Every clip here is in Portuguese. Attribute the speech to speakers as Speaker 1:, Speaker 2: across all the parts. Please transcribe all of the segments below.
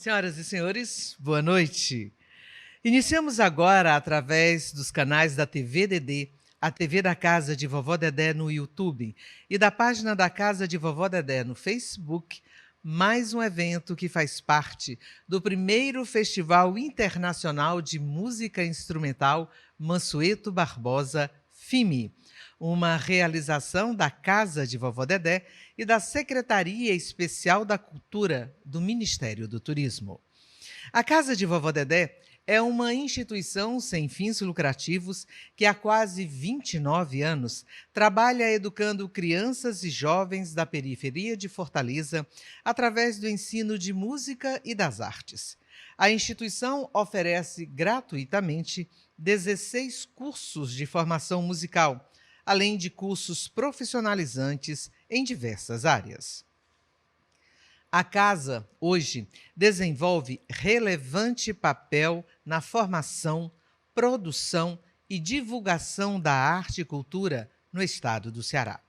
Speaker 1: Senhoras e senhores, boa noite. Iniciamos agora, através dos canais da TV Dedê, a TV da Casa de Vovó Dedé no YouTube e da página da Casa de Vovó Dedé no Facebook, mais um evento que faz parte do primeiro Festival Internacional de Música Instrumental Mansueto Barbosa, FIME, uma realização da Casa de Vovó Dedé e da Secretaria Especial da Cultura do Ministério do Turismo. A Casa de Vovó Dedé é uma instituição sem fins lucrativos que há quase 29 anos trabalha educando crianças e jovens da periferia de Fortaleza através do ensino de música e das artes. A instituição oferece gratuitamente 16 cursos de formação musical, além de cursos profissionalizantes em diversas áreas. A Casa, hoje, desenvolve relevante papel na formação, produção e divulgação da arte e cultura no estado do Ceará.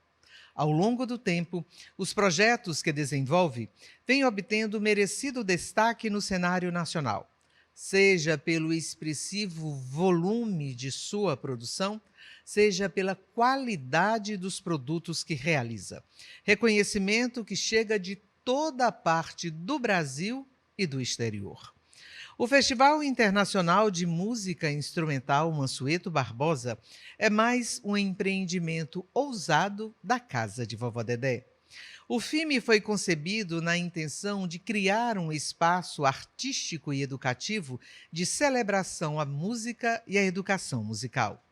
Speaker 1: Ao longo do tempo, os projetos que desenvolve vêm obtendo merecido destaque no cenário nacional, seja pelo expressivo volume de sua produção, seja pela qualidade dos produtos que realiza. Reconhecimento que chega de toda a parte do Brasil e do exterior. O Festival Internacional de Música Instrumental Mansueto Barbosa é mais um empreendimento ousado da Casa de Vovó Dedé. O FIME foi concebido na intenção de criar um espaço artístico e educativo de celebração à música e à educação musical.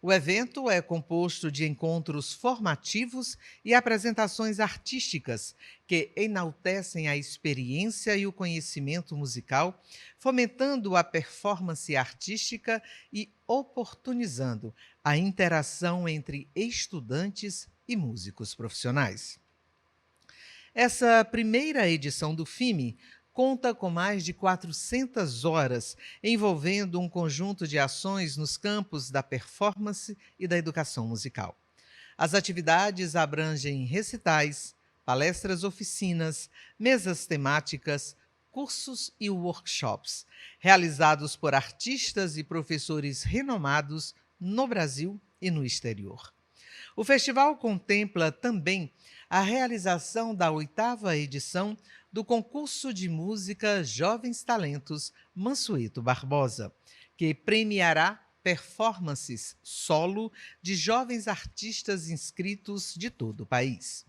Speaker 1: O evento é composto de encontros formativos e apresentações artísticas que enaltecem a experiência e o conhecimento musical, fomentando a performance artística e oportunizando a interação entre estudantes e músicos profissionais. Essa primeira edição do FIME conta com mais de 400 horas, envolvendo um conjunto de ações nos campos da performance e da educação musical. As atividades abrangem recitais, palestras, oficinas, mesas temáticas, cursos e workshops, realizados por artistas e professores renomados no Brasil e no exterior. O festival contempla também a realização da 8ª edição do concurso de música Jovens Talentos Mansueto Barbosa, que premiará performances solo de jovens artistas inscritos de todo o país.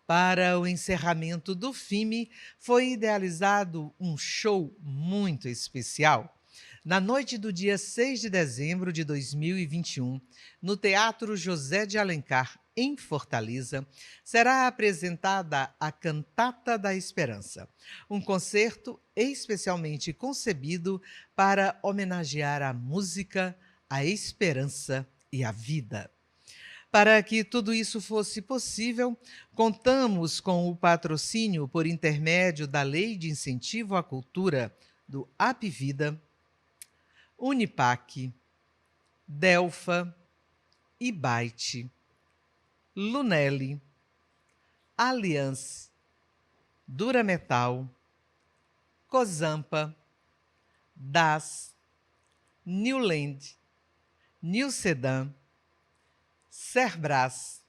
Speaker 1: Para o encerramento do FIME, foi idealizado um show muito especial. Na noite do dia 6 de dezembro de 2021, no Teatro José de Alencar, em Fortaleza, será apresentada a Cantata da Esperança, um concerto especialmente concebido para homenagear a música, a esperança e a vida. Para que tudo isso fosse possível, contamos com o patrocínio por intermédio da Lei de Incentivo à Cultura, do Apvida, Unipac, Delfa, Ibite, Lunelli, Allianz, Durametal, Cozampa, DAS, Newland, Newsedan, Cerbras,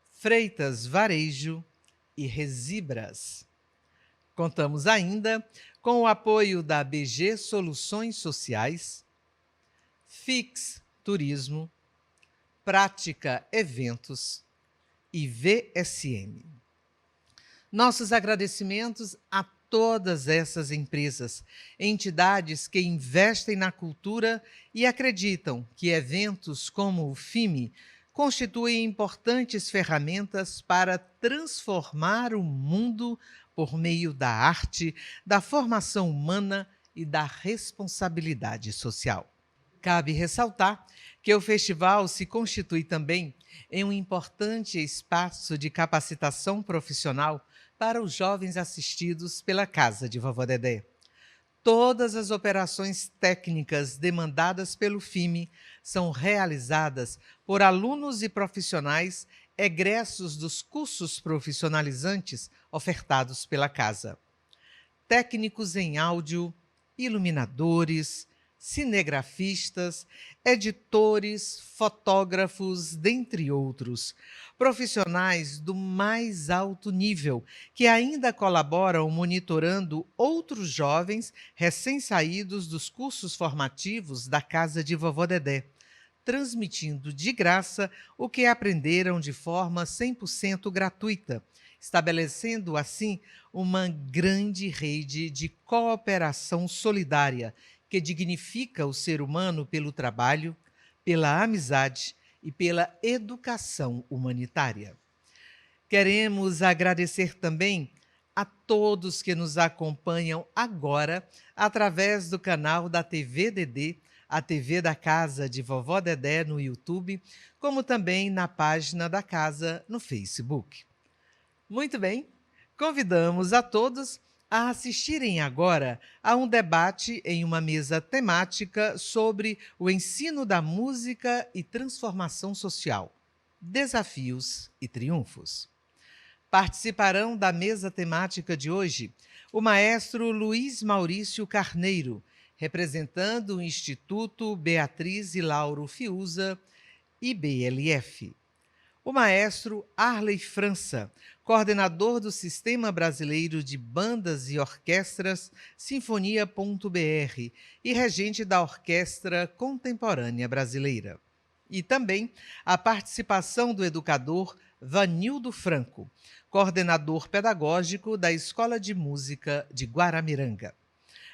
Speaker 1: Freitas Varejo e Resibras. Contamos ainda com o apoio da BG Soluções Sociais, Fix Turismo, Prática Eventos e VSM. Nossos agradecimentos a todas essas empresas, entidades que investem na cultura e acreditam que eventos como o FIME constituem importantes ferramentas para transformar o mundo por meio da arte, da formação humana e da responsabilidade social. Cabe ressaltar que o festival se constitui também em um importante espaço de capacitação profissional para os jovens assistidos pela Casa de Vovó Dedé. Todas as operações técnicas demandadas pelo FIME são realizadas por alunos e profissionais egressos dos cursos profissionalizantes ofertados pela casa. Técnicos em áudio, iluminadores, cinegrafistas, editores, fotógrafos, dentre outros, profissionais do mais alto nível que ainda colaboram monitorando outros jovens recém-saídos dos cursos formativos da Casa de Vovó Dedé, transmitindo de graça o que aprenderam de forma 100% gratuita, estabelecendo assim uma grande rede de cooperação solidária que dignifica o ser humano pelo trabalho, pela amizade e pela educação humanitária. Queremos agradecer também a todos que nos acompanham agora através do canal da TV Dedé, a TV da Casa de Vovó Dedé no YouTube, como também na página da casa no Facebook. Muito bem, convidamos a todos a assistirem agora a um debate em uma mesa temática sobre o ensino da música e transformação social, desafios e triunfos. Participarão da mesa temática de hoje o maestro Luiz Maurício Carneiro, representando o Instituto Beatriz e Lauro Fiuza, IBLF. O maestro Arley França, coordenador do Sistema Brasileiro de Bandas e Orquestras Sinfonia.br e regente da Orquestra Contemporânea Brasileira. E também a participação do educador Vanildo Franco, coordenador pedagógico da Escola de Música de Guaramiranga.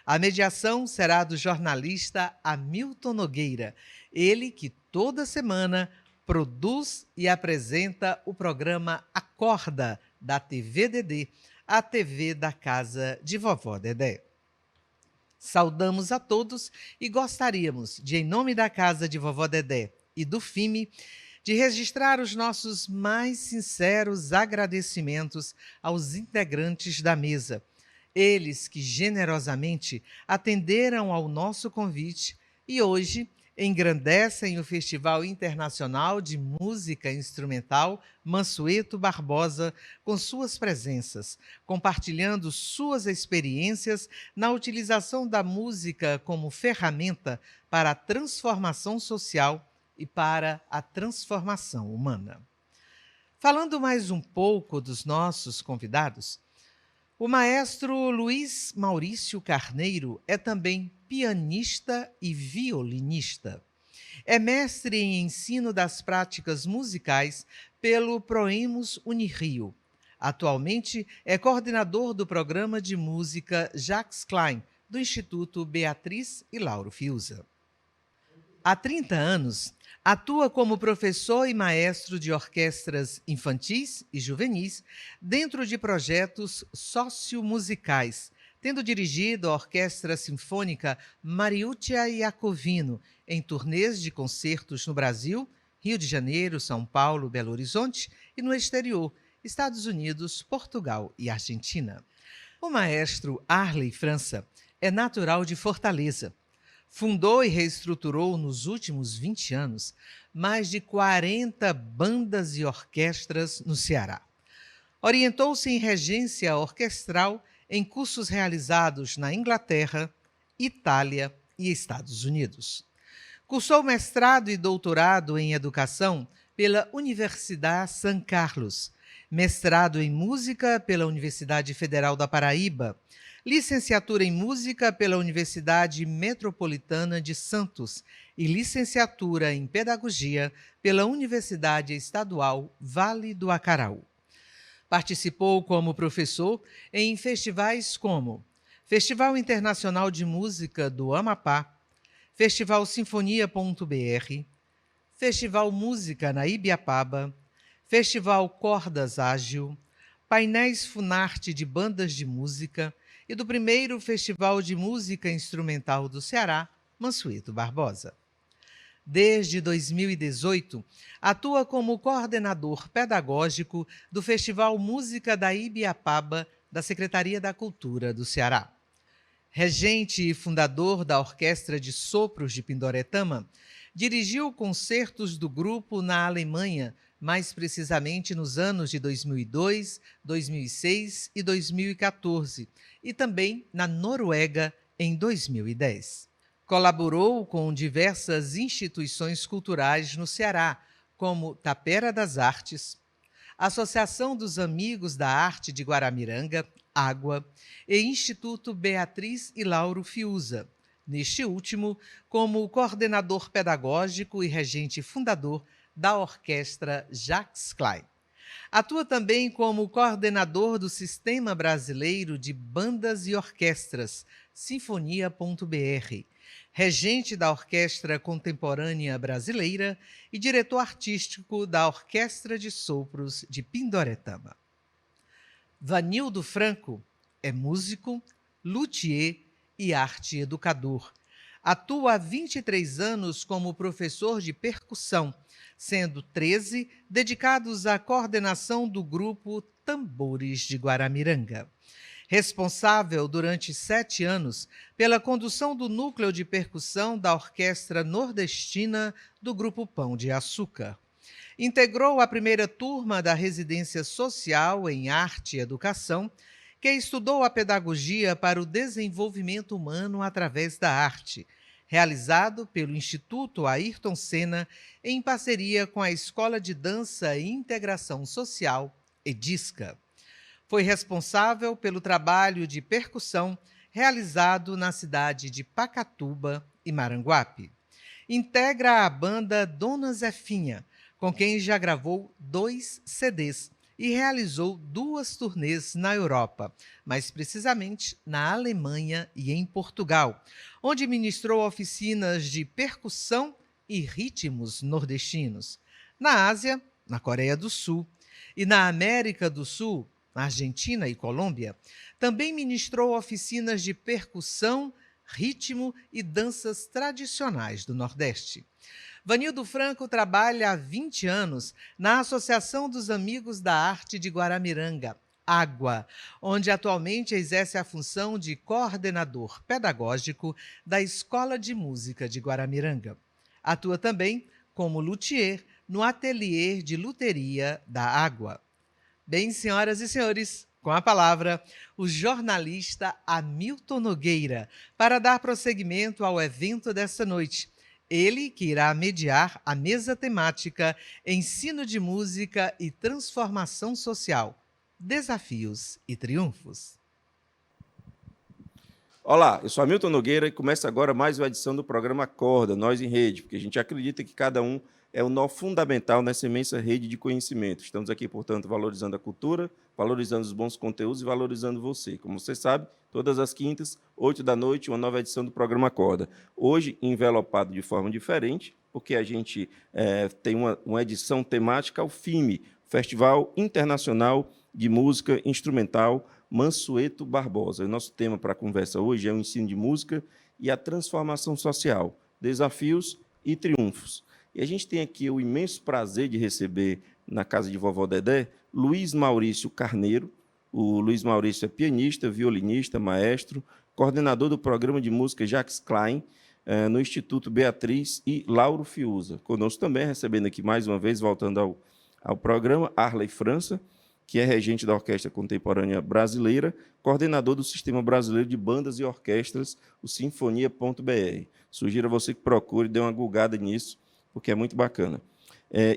Speaker 1: A mediação será do jornalista Hamilton Nogueira, ele que toda semana produz e apresenta o programa Acorda, da TV Dedé, a TV da Casa de Vovó Dedé. Saudamos a todos e gostaríamos de, em nome da Casa de Vovó Dedé e do FIME, de registrar os nossos mais sinceros agradecimentos aos integrantes da mesa, eles que generosamente atenderam ao nosso convite e hoje engrandecem o Festival Internacional de Música Instrumental Mansueto Barbosa com suas presenças, compartilhando suas experiências na utilização da música como ferramenta para a transformação social e para a transformação humana. Falando mais um pouco dos nossos convidados, o maestro Luiz Maurício Carneiro é também pianista e violinista. É mestre em ensino das práticas musicais pelo Proemus Unirio. Atualmente é coordenador do programa de música Jacques Klein, do Instituto Beatriz e Lauro Fiuza. Há 30 anos, atua como professor e maestro de orquestras infantis e juvenis dentro de projetos sociomusicais, tendo dirigido a Orquestra Sinfônica Mariuccia Iacovino em turnês de concertos no Brasil, Rio de Janeiro, São Paulo, Belo Horizonte e no exterior, Estados Unidos, Portugal e Argentina. O maestro Arley França é natural de Fortaleza. Fundou e reestruturou nos últimos 20 anos mais de 40 bandas e orquestras no Ceará. Orientou-se em regência orquestral em cursos realizados na Inglaterra, Itália e Estados Unidos. Cursou mestrado e doutorado em educação pela Universidade São Carlos, mestrado em música pela Universidade Federal da Paraíba, licenciatura em música pela Universidade Metropolitana de Santos e licenciatura em pedagogia pela Universidade Estadual Vale do Acaraú. Participou como professor em festivais como Festival Internacional de Música do Amapá, Festival Sinfonia.br, Festival Música na Ibiapaba, Festival Cordas Ágil, Painéis Funarte de Bandas de Música e do primeiro Festival de Música Instrumental do Ceará, Mansueto Barbosa. Desde 2018, atua como coordenador pedagógico do Festival Música da Ibiapaba, da Secretaria da Cultura do Ceará. Regente e fundador da Orquestra de Sopros de Pindoretama, dirigiu concertos do grupo na Alemanha, mais precisamente nos anos de 2002, 2006 e 2014, e também na Noruega em 2010. Colaborou com diversas instituições culturais no Ceará, como Tapera das Artes, Associação dos Amigos da Arte de Guaramiranga, Água, e Instituto Beatriz e Lauro Fiuza, neste último como coordenador pedagógico e regente fundador da Orquestra Jacques Klein. Atua também como coordenador do Sistema Brasileiro de Bandas e Orquestras, Sinfonia.br, regente da Orquestra Contemporânea Brasileira e diretor artístico da Orquestra de Sopros de Pindoretama. Vanildo Franco é músico, luthier e arte educador. Atua há 23 anos como professor de percussão, sendo 13 dedicados à coordenação do grupo Tambores de Guaramiranga. Responsável durante 7 anos pela condução do núcleo de percussão da Orquestra Nordestina do Grupo Pão de Açúcar. Integrou a primeira turma da Residência Social em Arte e Educação, que estudou a pedagogia para o desenvolvimento humano através da arte, realizado pelo Instituto Ayrton Senna em parceria com a Escola de Dança e Integração Social, EDISCA. Foi responsável pelo trabalho de percussão realizado na cidade de Pacatuba e Maranguape. Integra a banda Dona Zefinha, com quem já gravou 2 CDs e realizou 2 turnês na Europa, mais precisamente na Alemanha e em Portugal, onde ministrou oficinas de percussão e ritmos nordestinos. Na Ásia, na Coreia do Sul e na América do Sul, na Argentina e Colômbia, também ministrou oficinas de percussão, ritmo e danças tradicionais do Nordeste. Vanildo Franco trabalha há 20 anos na Associação dos Amigos da Arte de Guaramiranga, Água, onde atualmente exerce a função de coordenador pedagógico da Escola de Música de Guaramiranga. Atua também como luthier no ateliê de luteria da Água. Bem, senhoras e senhores, com a palavra, o jornalista Hamilton Nogueira, para dar prosseguimento ao evento desta noite. Ele que irá mediar a mesa temática Ensino de Música e Transformação Social, Desafios e Triunfos.
Speaker 2: Olá, eu sou Hamilton Nogueira e começa agora mais uma edição do programa Acorda, Nós em Rede, porque a gente acredita que cada um é o nó fundamental nessa imensa rede de conhecimento. Estamos aqui, portanto, valorizando a cultura, valorizando os bons conteúdos e valorizando você. Como você sabe, todas as quintas, 8 da noite, uma nova edição do programa Acorda. Hoje, envelopado de forma diferente, porque a gente tem uma edição temática ao FIME, Festival Internacional de Música Instrumental Mansueto Barbosa. O nosso tema para a conversa hoje é o ensino de música e a transformação social, desafios e triunfos. E a gente tem aqui o imenso prazer de receber, na casa de Vovó Dedé, Luiz Maurício Carneiro. O Luiz Maurício é pianista, violinista, maestro, coordenador do programa de música Jacques Klein, no Instituto Beatriz e Lauro Fiuza. Conosco também, recebendo aqui mais uma vez, voltando ao programa, Arley França, que é regente da Orquestra Contemporânea Brasileira, coordenador do Sistema Brasileiro de Bandas e Orquestras, o Sinfonia.br. Sugiro a você que procure, dê uma gulgada nisso, porque é muito bacana.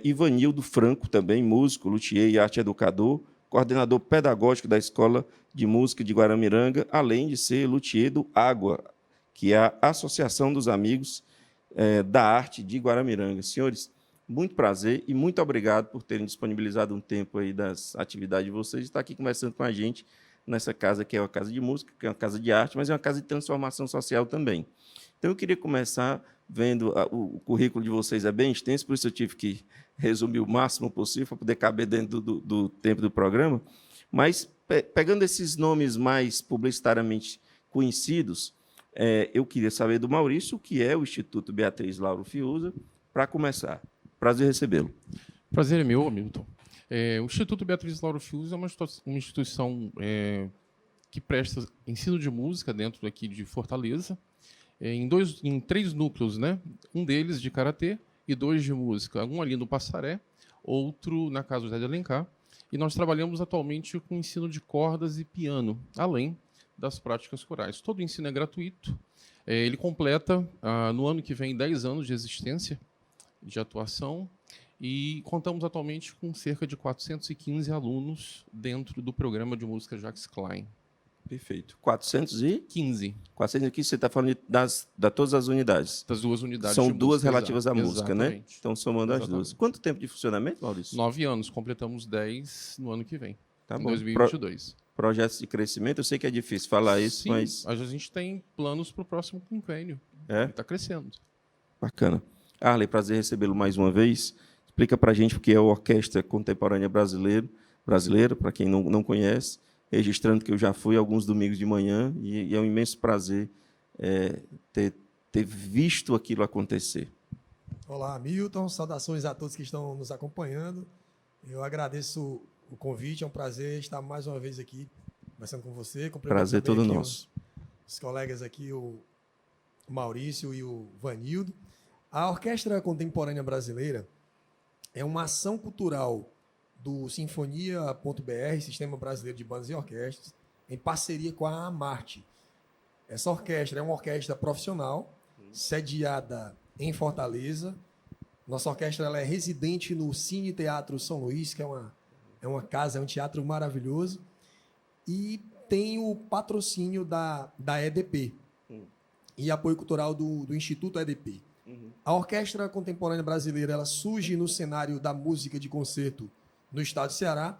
Speaker 2: Ivanildo Franco, também músico, luthier e arte educador, coordenador pedagógico da Escola de Música de Guaramiranga, além de ser luthier do Água, que é a Associação dos Amigos da Arte de Guaramiranga. Senhores, muito prazer e muito obrigado por terem disponibilizado um tempo aí das atividades de vocês e estar aqui conversando com a gente nessa casa que é uma casa de música, que é uma casa de arte, mas é uma casa de transformação social também. Então, eu queria começar vendo o currículo de vocês é bem extenso, por isso eu tive que resumir o máximo possível para poder caber dentro do tempo do programa, mas pegando esses nomes mais publicitariamente conhecidos, eu queria saber do Maurício o que é o Instituto Beatriz Lauro Fiuza, para começar. Prazer recebê-lo.
Speaker 3: Prazer é meu, Hamilton. O Instituto Beatriz Lauro Fiuza é uma instituição que presta ensino de música dentro daqui de Fortaleza, em 3 núcleos, né? Um deles de karatê e 2 de música. Um ali no Passaré, outro na Casa José de Alencar. E nós trabalhamos atualmente com ensino de cordas e piano, além das práticas corais. Todo o ensino é gratuito. Ele completa, no ano que vem, 10 anos de existência, de atuação, e contamos atualmente com cerca de 415 alunos dentro do programa de música Jacques Klein.
Speaker 2: Perfeito. 415,
Speaker 3: 15.
Speaker 2: você está falando de todas as unidades?
Speaker 3: Das 2 unidades
Speaker 2: São
Speaker 3: de
Speaker 2: 2
Speaker 3: música,
Speaker 2: relativas à música, né?
Speaker 3: exatamente.
Speaker 2: Então, somando as 2. Quanto tempo de funcionamento, Maurício?
Speaker 3: 9 anos, completamos 10 no ano que vem,
Speaker 2: Tá
Speaker 3: em
Speaker 2: bom.
Speaker 3: 2022.
Speaker 2: Projetos de crescimento, eu sei que é difícil falar isso,
Speaker 3: Sim,
Speaker 2: mas...
Speaker 3: a gente tem planos para o próximo quinquênio. Está crescendo.
Speaker 2: Bacana. Arley, prazer recebê-lo mais uma vez. Explica para a gente o que é a Orquestra Contemporânea Brasileira, para quem não conhece, registrando que eu já fui alguns domingos de manhã e é um imenso prazer ter visto aquilo acontecer.
Speaker 4: Olá, Hamilton. Saudações a todos que estão nos acompanhando. Eu agradeço o convite, é um prazer estar mais uma vez aqui conversando com você.
Speaker 2: Prazer todo nosso.
Speaker 4: Os colegas aqui, o Maurício e o Vanildo. A Orquestra Contemporânea Brasileira é uma ação cultural do Sinfonia.br, Sistema Brasileiro de Bandas e Orquestras, em parceria com a Amarte. Essa orquestra é uma orquestra profissional, sediada em Fortaleza. Nossa orquestra ela é residente no Cine Teatro São Luís, que é uma casa, é um teatro maravilhoso, e tem o patrocínio da EDP e apoio cultural do Instituto EDP. A Orquestra Contemporânea Brasileira ela surge no cenário da música de concerto no estado do Ceará,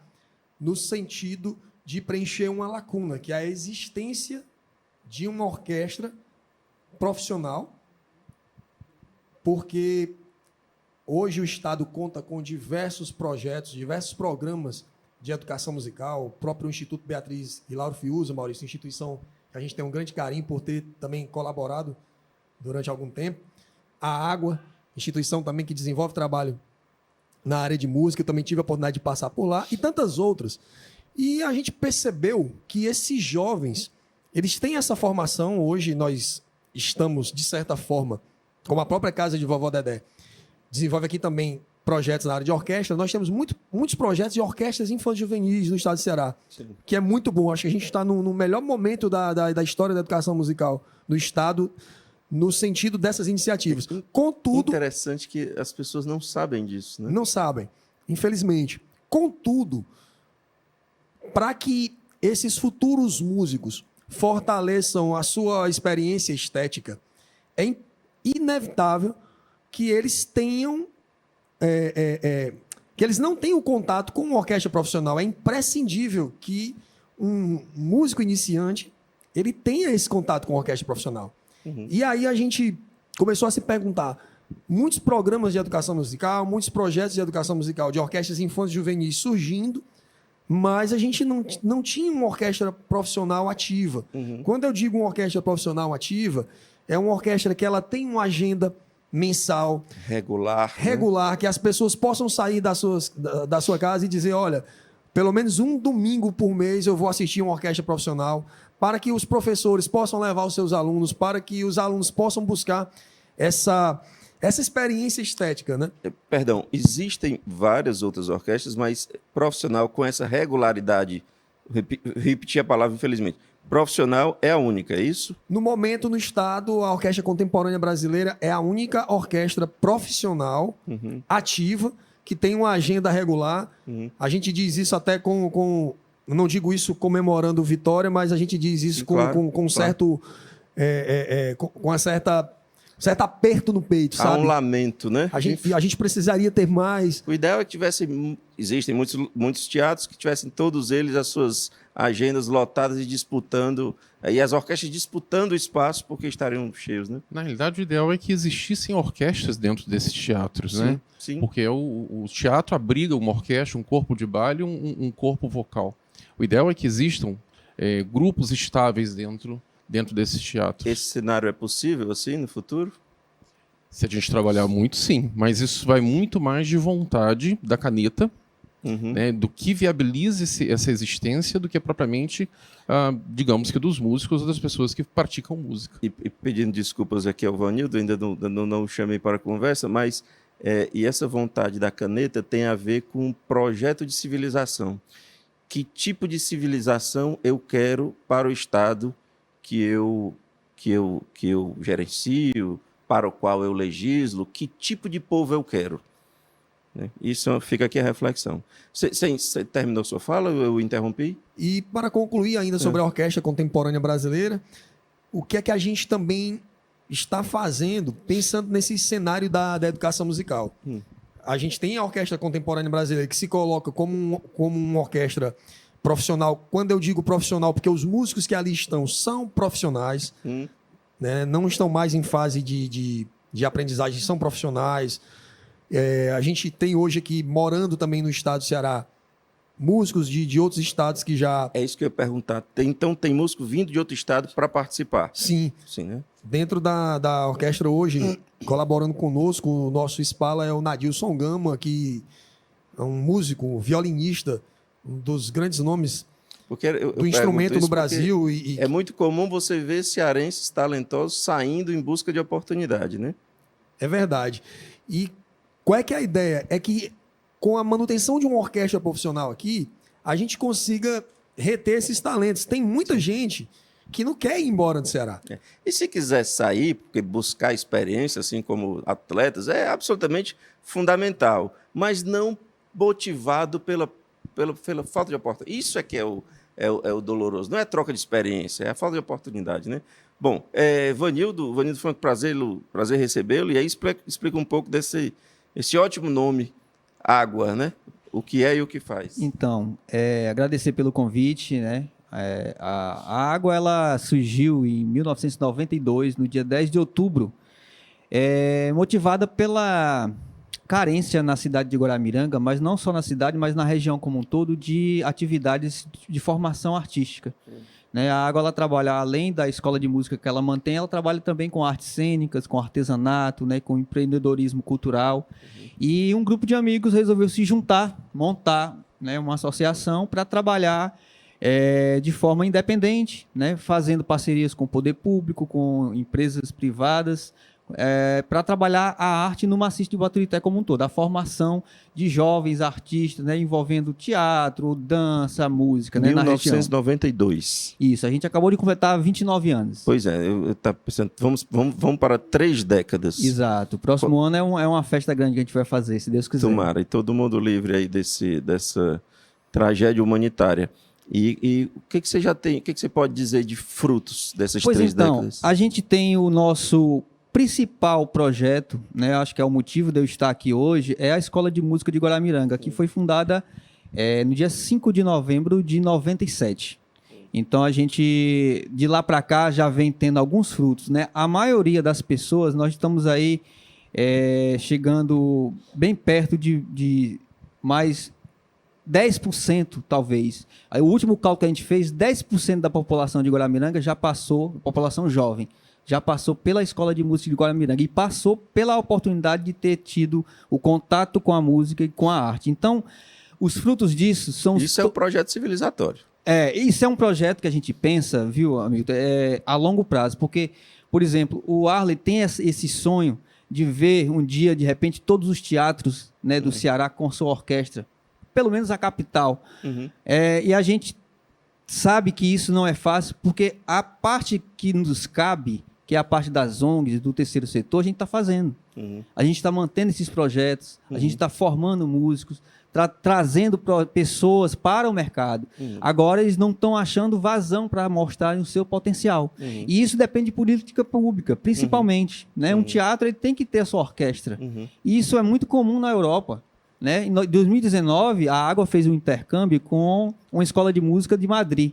Speaker 4: no sentido de preencher uma lacuna, que é a existência de uma orquestra profissional, porque hoje o Estado conta com diversos projetos, diversos programas de educação musical, o próprio Instituto Beatriz e Lauro Fiuza, Maurício, instituição que a gente tem um grande carinho por ter também colaborado durante algum tempo. A Água, instituição também que desenvolve trabalho na área de música, eu também tive a oportunidade de passar por lá, e tantas outras. E a gente percebeu que esses jovens, eles têm essa formação. Hoje nós estamos, de certa forma, como a própria Casa de Vovó Dedé, desenvolve aqui também projetos na área de orquestra. Nós temos muitos projetos de orquestras infantis juvenis no estado do Ceará, sim, que é muito bom. Acho que a gente está no melhor momento da história da educação musical do estado, no sentido dessas iniciativas. Contudo...
Speaker 2: Interessante que as pessoas não sabem disso, né?
Speaker 4: Não sabem, infelizmente. Contudo, para que esses futuros músicos fortaleçam a sua experiência estética, é inevitável que eles tenham... que eles não tenham contato com uma orquestra profissional. É imprescindível que um músico iniciante ele tenha esse contato com a orquestra profissional. E aí a gente começou a se perguntar, muitos programas de educação musical, muitos projetos de educação musical de orquestras infantis e juvenis surgindo, mas a gente não tinha uma orquestra profissional ativa. Quando eu digo uma orquestra profissional ativa, é uma orquestra que ela tem uma agenda mensal, regular, né? Que as pessoas possam sair da sua casa e dizer, olha, pelo menos um domingo por mês eu vou assistir uma orquestra profissional, para que os professores possam levar os seus alunos, para que os alunos possam buscar essa experiência estética, né?
Speaker 2: Perdão, existem várias outras orquestras, mas profissional com essa regularidade, repetir a palavra, infelizmente, profissional é a única, é isso?
Speaker 4: No momento, no estado, a Orquestra Contemporânea Brasileira é a única orquestra profissional ativa que tem uma agenda regular. A gente diz isso até com não digo isso comemorando vitória, mas a gente diz isso com certo... com uma certo aperto no peito,
Speaker 2: Há
Speaker 4: sabe?
Speaker 2: um lamento, né?
Speaker 4: A gente precisaria ter mais.
Speaker 2: O ideal é que existem muitos teatros que tivessem todos eles as suas agendas lotadas e disputando, e as orquestras disputando o espaço porque estariam cheios, né?
Speaker 3: Na realidade, o ideal é que existissem orquestras dentro desses teatros, né?
Speaker 2: Sim.
Speaker 3: Porque o teatro abriga uma orquestra, um corpo de baile e um corpo vocal. O ideal é que existam grupos estáveis dentro desses teatros.
Speaker 2: Esse cenário é possível, assim, no futuro?
Speaker 3: Se a gente trabalhar muito, sim. Mas isso vai muito mais de vontade da caneta, né, do que viabiliza essa existência, do que propriamente, digamos que dos músicos ou das pessoas que praticam música.
Speaker 2: E pedindo desculpas aqui ao Vanildo, ainda não o chamei para a conversa, mas e essa vontade da caneta tem a ver com um projeto de civilização. Que tipo de civilização eu quero para o Estado que eu gerencio, para o qual eu legislo, que tipo de povo eu quero? Né? Isso fica aqui a reflexão. Você terminou sua fala? Eu interrompi?
Speaker 4: E para concluir ainda sobre a Orquestra Contemporânea Brasileira, o que é que a gente também está fazendo pensando nesse cenário da educação musical? A gente tem a Orquestra Contemporânea Brasileira que se coloca como uma orquestra profissional. Quando eu digo profissional, porque os músicos que ali estão são profissionais, né? Não estão mais em fase de aprendizagem, são profissionais. A gente tem hoje aqui, morando também no estado do Ceará, músicos de outros estados que já...
Speaker 2: É isso que eu ia perguntar. Então tem músico vindo de outro estado para participar?
Speaker 4: Sim.
Speaker 2: Sim, né?
Speaker 4: Dentro da orquestra hoje, colaborando conosco, o nosso Spala é o Nadilson Gama, que é um músico, violinista, um dos grandes nomes do instrumento no Brasil.
Speaker 2: É muito comum você ver cearenses talentosos saindo em busca de oportunidade, né?
Speaker 4: É verdade. E qual é que é a ideia? É que com a manutenção de uma orquestra profissional aqui, a gente consiga reter esses talentos. Tem muita gente que não quer ir embora do Ceará.
Speaker 2: E se quiser sair, porque buscar experiência, assim como atletas, é absolutamente fundamental, mas não motivado pela falta de oportunidade. Isso é que é o doloroso. Não é troca de experiência, é a falta de oportunidade, né? Bom, Vanildo, foi um prazer recebê-lo, e aí explica um pouco desse ótimo nome, Água, né? O que é e o que faz.
Speaker 5: Então, agradecer pelo convite, né? A Água, ela surgiu em 1992, no dia 10 de outubro, motivada pela carência na cidade de Guaramiranga, mas não só na cidade, mas na região como um todo, de atividades de formação artística. Né? A Água, ela trabalha, além da escola de música que ela mantém, ela trabalha também com artes cênicas, com artesanato, né? Com empreendedorismo cultural. E um grupo de amigos resolveu se juntar, montar, né? Uma associação para trabalhar de forma independente, né? Fazendo parcerias com o poder público, com empresas privadas, para trabalhar a arte no maciço de Baturité como um todo, a formação de jovens artistas, né, envolvendo teatro, dança, música, né,
Speaker 2: 1992.
Speaker 5: Isso, a gente acabou de completar 29 anos.
Speaker 2: Pois é, eu estava pensando, vamos para 3 décadas.
Speaker 5: Exato, o próximo ano é uma festa grande que a gente vai fazer, se Deus quiser.
Speaker 2: Tomara, e todo mundo livre aí dessa tragédia humanitária. E o que você já tem, o que você pode dizer de frutos dessas 3 décadas?
Speaker 5: A gente tem o nosso principal projeto, né, acho que é o motivo de eu estar aqui hoje, é a Escola de Música de Guaramiranga, que foi fundada no dia 5 de novembro de 97. Então, a gente, de lá para cá, já vem tendo alguns frutos, né? A maioria das pessoas, nós estamos aí chegando bem perto de mais 10%, talvez. Aí, o último cálculo que a gente fez, 10% da população de Guaramiranga já passou, população jovem, já passou pela Escola de Música de Guaramiranga e passou pela oportunidade de ter tido o contato com a música e com a arte. Então, os frutos disso são...
Speaker 2: Isso é o projeto civilizatório.
Speaker 5: Isso é um projeto que a gente pensa, viu, amigo, a longo prazo. Porque, por exemplo, o Arley tem esse sonho de ver um dia, de repente, todos os teatros, né, do Ceará com sua orquestra, pelo menos a capital. E a gente sabe que isso não é fácil, porque a parte que nos cabe que é a parte das ONGs, do terceiro setor, a gente está fazendo. A gente está mantendo esses projetos, a gente está formando músicos, trazendo pessoas para o mercado. Agora eles não estão achando vazão para mostrarem o seu potencial. E isso depende de política pública, principalmente. Né? Um teatro ele tem que ter a sua orquestra. E isso é muito comum na Europa. Né? Em 2019, a Água fez um intercâmbio com uma escola de música de Madrid.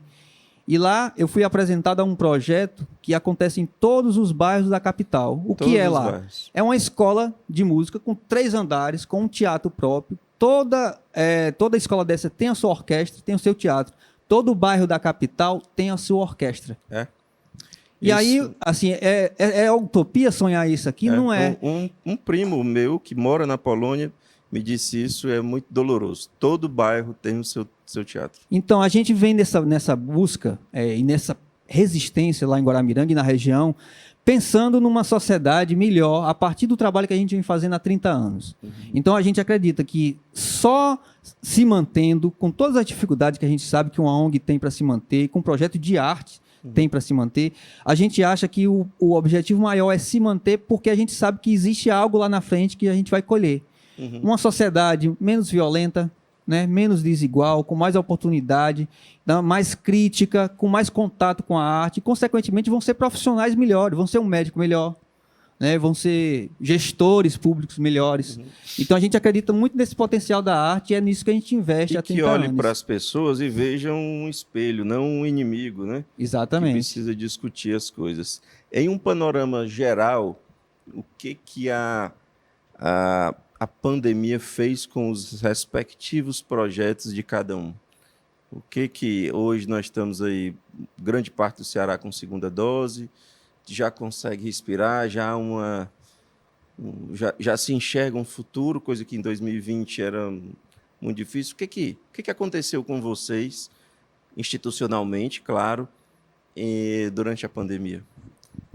Speaker 5: E lá eu fui apresentado a um projeto que acontece em todos os bairros da capital. O que é lá? É uma escola de música com 3 andares, com um teatro próprio. Toda escola dessa tem a sua orquestra, tem o seu teatro. Todo bairro da capital tem a sua orquestra. E isso... aí, assim, é utopia sonhar isso aqui? Não é.
Speaker 2: Um primo meu que mora na Polônia me disse isso, é muito doloroso. Todo bairro tem o seu teatro.
Speaker 5: Então, a gente vem nessa busca e nessa resistência lá em Guaramiranga e na região, pensando numa sociedade melhor a partir do trabalho que a gente vem fazendo há 30 anos. Então, a gente acredita que só se mantendo, com todas as dificuldades que a gente sabe que uma ONG tem para se manter, com um projeto de arte tem para se manter, a gente acha que o objetivo maior é se manter porque a gente sabe que existe algo lá na frente que a gente vai colher. Uma sociedade menos violenta, né, menos desigual, com mais oportunidade, mais crítica, com mais contato com a arte, e, consequentemente, vão ser profissionais melhores, vão ser um médico melhor, né, vão ser gestores públicos melhores. Então, a gente acredita muito nesse potencial da arte e é nisso que a gente investe há 30 anos.
Speaker 2: E que olhe para as pessoas e veja um espelho, não um inimigo, né?
Speaker 5: Exatamente.
Speaker 2: Que precisa discutir as coisas. Em um panorama geral, o que a pandemia fez com os respectivos projetos de cada um? O que hoje nós estamos aí, grande parte do Ceará com segunda dose, já consegue respirar, já se enxerga um futuro, coisa que em 2020 era muito difícil. O que aconteceu com vocês, institucionalmente, claro, durante a pandemia?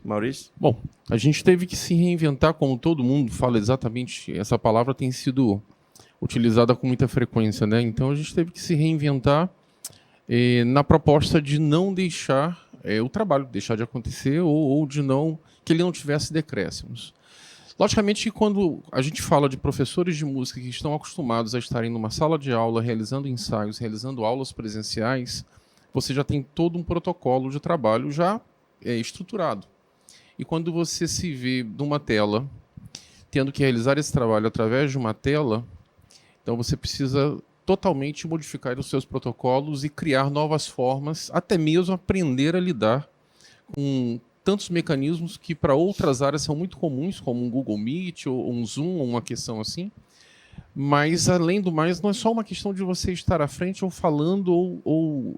Speaker 2: Maurício?
Speaker 3: Bom, a gente teve que se reinventar, como todo mundo fala exatamente, essa palavra tem sido utilizada com muita frequência, né? Então a gente teve que se reinventar na proposta de não deixar o trabalho deixar de acontecer ou de que ele não tivesse decréscimos. Logicamente que quando a gente fala de professores de música que estão acostumados a estarem numa sala de aula, realizando ensaios, realizando aulas presenciais, você já tem todo um protocolo de trabalho já estruturado. E quando você se vê numa tela, tendo que realizar esse trabalho através de uma tela, então você precisa totalmente modificar os seus protocolos e criar novas formas, até mesmo aprender a lidar com tantos mecanismos que para outras áreas são muito comuns, como um Google Meet ou um Zoom, ou uma questão assim. Mas, além do mais, não é só uma questão de você estar à frente ou falando ou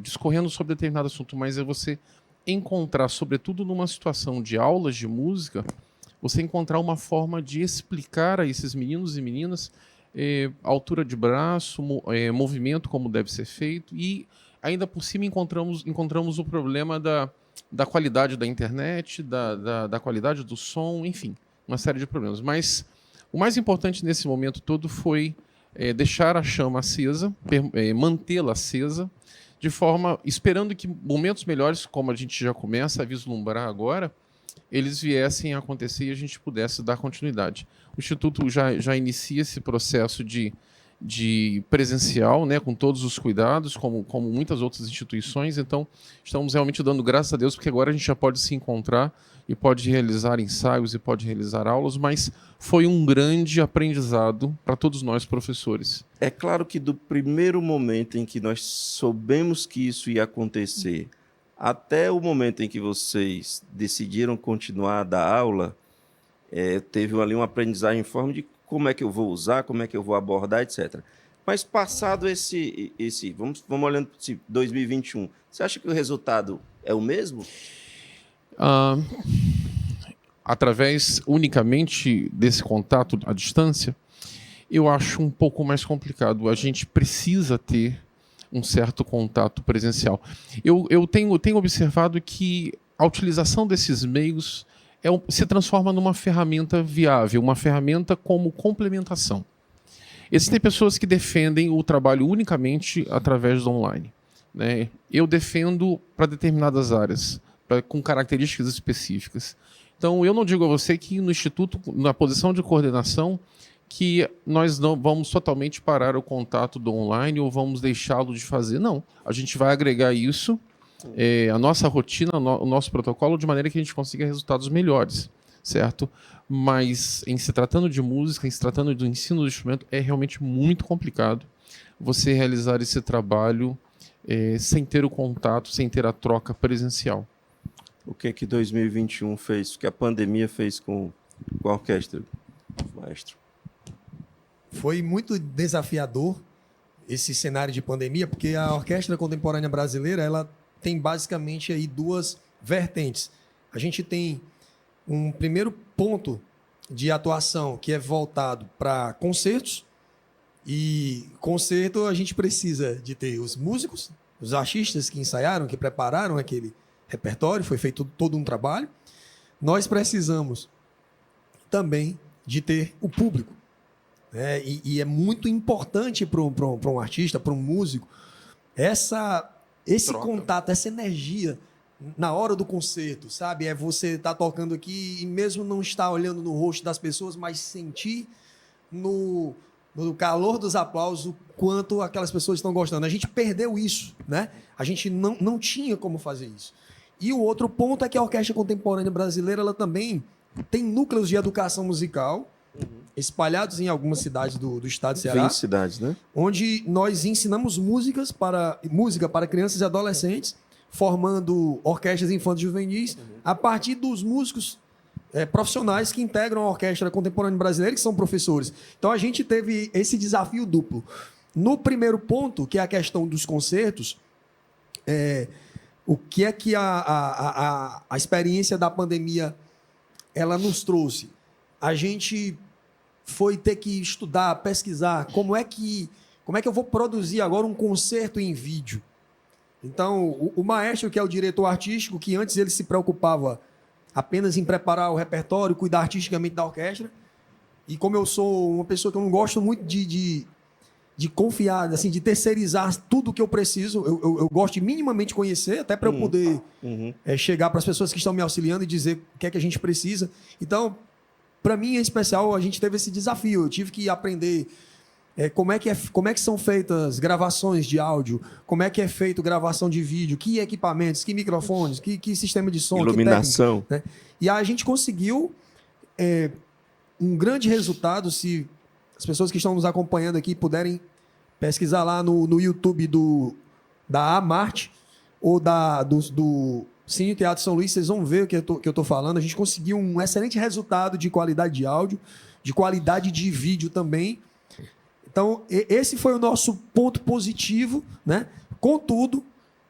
Speaker 3: discorrendo sobre determinado assunto, mas é você encontrar, sobretudo numa situação de aulas de música, você encontrar uma forma de explicar a esses meninos e meninas altura de braço, movimento como deve ser feito, e ainda por cima encontramos o problema da qualidade da internet, da qualidade do som, enfim, uma série de problemas. Mas o mais importante nesse momento todo foi deixar a chama acesa, mantê-la acesa, de forma, esperando que momentos melhores, como a gente já começa a vislumbrar agora, eles viessem a acontecer e a gente pudesse dar continuidade. O Instituto já inicia esse processo de presencial, né, com todos os cuidados, como muitas outras instituições. Então, estamos realmente dando graças a Deus, porque agora a gente já pode se encontrar e pode realizar ensaios e pode realizar aulas, mas foi um grande aprendizado para todos nós, professores.
Speaker 2: É claro que do primeiro momento em que nós soubemos que isso ia acontecer, até o momento em que vocês decidiram continuar a dar aula, teve ali uma aprendizagem em forma de como é que eu vou usar, como é que eu vou abordar, etc. Mas passado vamos olhando para 2021, você acha que o resultado é o mesmo?
Speaker 3: Através unicamente desse contato à distância, eu acho um pouco mais complicado. A gente precisa ter um certo contato presencial. Eu tenho observado que a utilização desses meios se transforma numa ferramenta viável, uma ferramenta como complementação. Existem pessoas que defendem o trabalho unicamente através do online, né? Eu defendo para determinadas áreas, com características específicas. Então, eu não digo a você que no Instituto, na posição de coordenação, que nós não vamos totalmente parar o contato do online ou vamos deixá-lo de fazer. Não. A gente vai agregar isso, a nossa rotina, o nosso protocolo, de maneira que a gente consiga resultados melhores, certo? Mas, em se tratando de música, em se tratando do ensino do instrumento, é realmente muito complicado você realizar esse trabalho sem ter o contato, sem ter a troca presencial.
Speaker 2: O que 2021 fez, o que a pandemia fez com a orquestra, maestro?
Speaker 4: Foi muito desafiador esse cenário de pandemia, porque a Orquestra Contemporânea Brasileira ela tem basicamente aí duas vertentes. A gente tem um primeiro ponto de atuação que é voltado para concertos, e concerto a gente precisa de ter os músicos, os artistas que ensaiaram, que prepararam aquele repertório, foi feito todo um trabalho. Nós precisamos também de ter o público, né? E é muito importante para um artista, para um músico, esse
Speaker 2: Troca.
Speaker 4: contato, essa energia na hora do concerto, sabe? É você estar tocando aqui e mesmo não estar olhando no rosto das pessoas, mas sentir no calor dos aplausos o quanto aquelas pessoas estão gostando. A gente perdeu isso, né? A gente não tinha como fazer isso. E o outro ponto é que a Orquestra Contemporânea Brasileira ela também tem núcleos de educação musical espalhados em algumas cidades do estado de Ceará,
Speaker 2: 20 cidades, né?
Speaker 4: onde nós ensinamos música para crianças e adolescentes, formando orquestras infantis e juvenis, a partir dos músicos profissionais que integram a Orquestra Contemporânea Brasileira, que são professores. Então a gente teve esse desafio duplo. No primeiro ponto, que é a questão dos concertos, o que é que a experiência da pandemia ela nos trouxe? A gente foi ter que estudar, pesquisar como é que eu vou produzir agora um concerto em vídeo. Então, o maestro, que é o diretor artístico, que antes ele se preocupava apenas em preparar o repertório, cuidar artisticamente da orquestra, e como eu sou uma pessoa que eu não gosto muito de confiar, assim, de terceirizar tudo o que eu preciso, eu gosto de minimamente conhecer, até para eu poder chegar para as pessoas que estão me auxiliando e dizer o que é que a gente precisa. Então, para mim, em especial, a gente teve esse desafio. Eu tive que aprender como é que são feitas gravações de áudio, como é que é feito gravação de vídeo, que equipamentos, que microfones, que sistema de som,
Speaker 2: iluminação.
Speaker 4: que técnica, né? E a gente conseguiu um grande resultado. Se as pessoas que estão nos acompanhando aqui puderem pesquisar lá no YouTube da Amarte ou do Cine Teatro São Luís, vocês vão ver o que eu estou falando. A gente conseguiu um excelente resultado de qualidade de áudio, de qualidade de vídeo também. Então, esse foi o nosso ponto positivo, né? Contudo,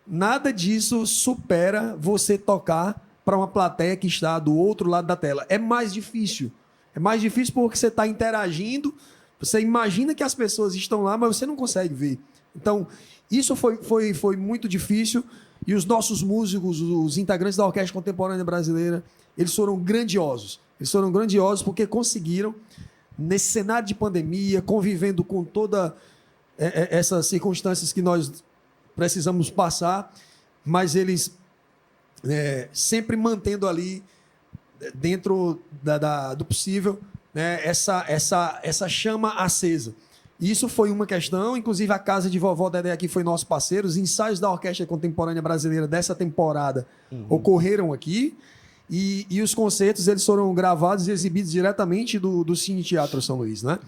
Speaker 4: nada disso supera você tocar para uma plateia que está do outro lado da tela. É mais difícil. É mais difícil porque você está interagindo, você imagina que as pessoas estão lá, mas você não consegue ver. Então, isso foi muito difícil. E os nossos músicos, os integrantes da Orquestra Contemporânea Brasileira, eles foram grandiosos. Eles foram grandiosos porque conseguiram, nesse cenário de pandemia, convivendo com todas essas circunstâncias que nós precisamos passar, mas eles sempre mantendo ali, dentro do possível, né, essa chama acesa. Isso foi uma questão, inclusive a Casa de Vovó Dedé aqui foi nosso parceiro, os ensaios da Orquestra Contemporânea Brasileira dessa temporada ocorreram aqui, e os concertos eles foram gravados e exibidos diretamente do Cine Teatro São Luís, né?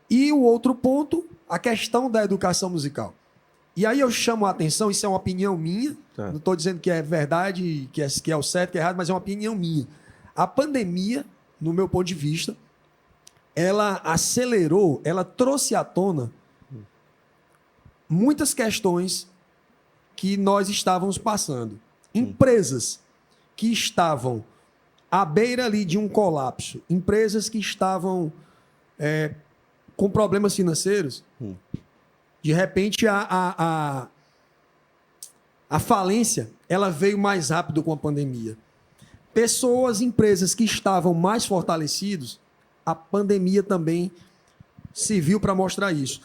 Speaker 4: E o outro ponto, a questão da educação musical. E aí eu chamo a atenção, isso é uma opinião minha, não estou dizendo que é verdade, que é o certo, que é errado, mas é uma opinião minha. A pandemia, no meu ponto de vista, ela acelerou, ela trouxe à tona muitas questões que nós estávamos passando. Empresas que estavam à beira ali de um colapso, empresas que estavam com problemas financeiros, de repente a falência ela veio mais rápido com a pandemia. Pessoas, empresas que estavam mais fortalecidos, a pandemia também serviu para mostrar isso.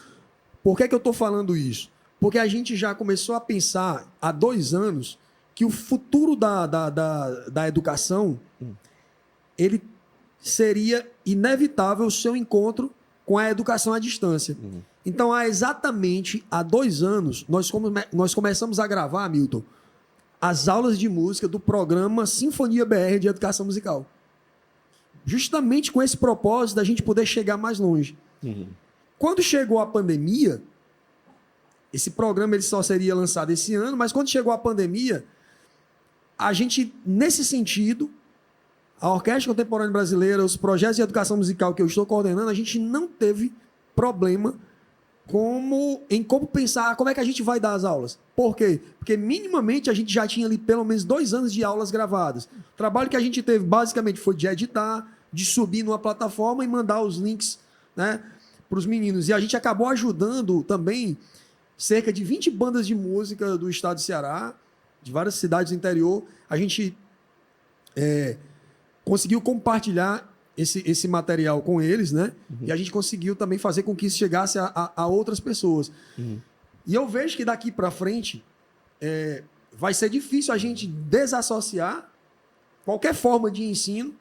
Speaker 4: Por que eu estou falando isso? Porque a gente já começou a pensar há 2 anos que o futuro da educação ele seria inevitável o seu encontro com a educação à distância. Então, exatamente há 2 anos, nós começamos a gravar, Milton, as aulas de música do programa Sinfonia BR de Educação Musical. Justamente com esse propósito da gente poder chegar mais longe. Quando chegou a pandemia, esse programa ele só seria lançado esse ano, mas quando chegou a pandemia, a gente, nesse sentido, a Orquestra Contemporânea Brasileira, os projetos de educação musical que eu estou coordenando, a gente não teve problema em como pensar como é que a gente vai dar as aulas. Por quê? Porque minimamente a gente já tinha ali pelo menos 2 anos de aulas gravadas. O trabalho que a gente teve basicamente foi de editar, de subir numa plataforma e mandar os links, né, para os meninos. E a gente acabou ajudando também cerca de 20 bandas de música do estado de Ceará, de várias cidades do interior. A gente conseguiu compartilhar esse material com eles, né? E a gente conseguiu também fazer com que isso chegasse a outras pessoas. E eu vejo que daqui para frente vai ser difícil a gente desassociar qualquer forma de ensino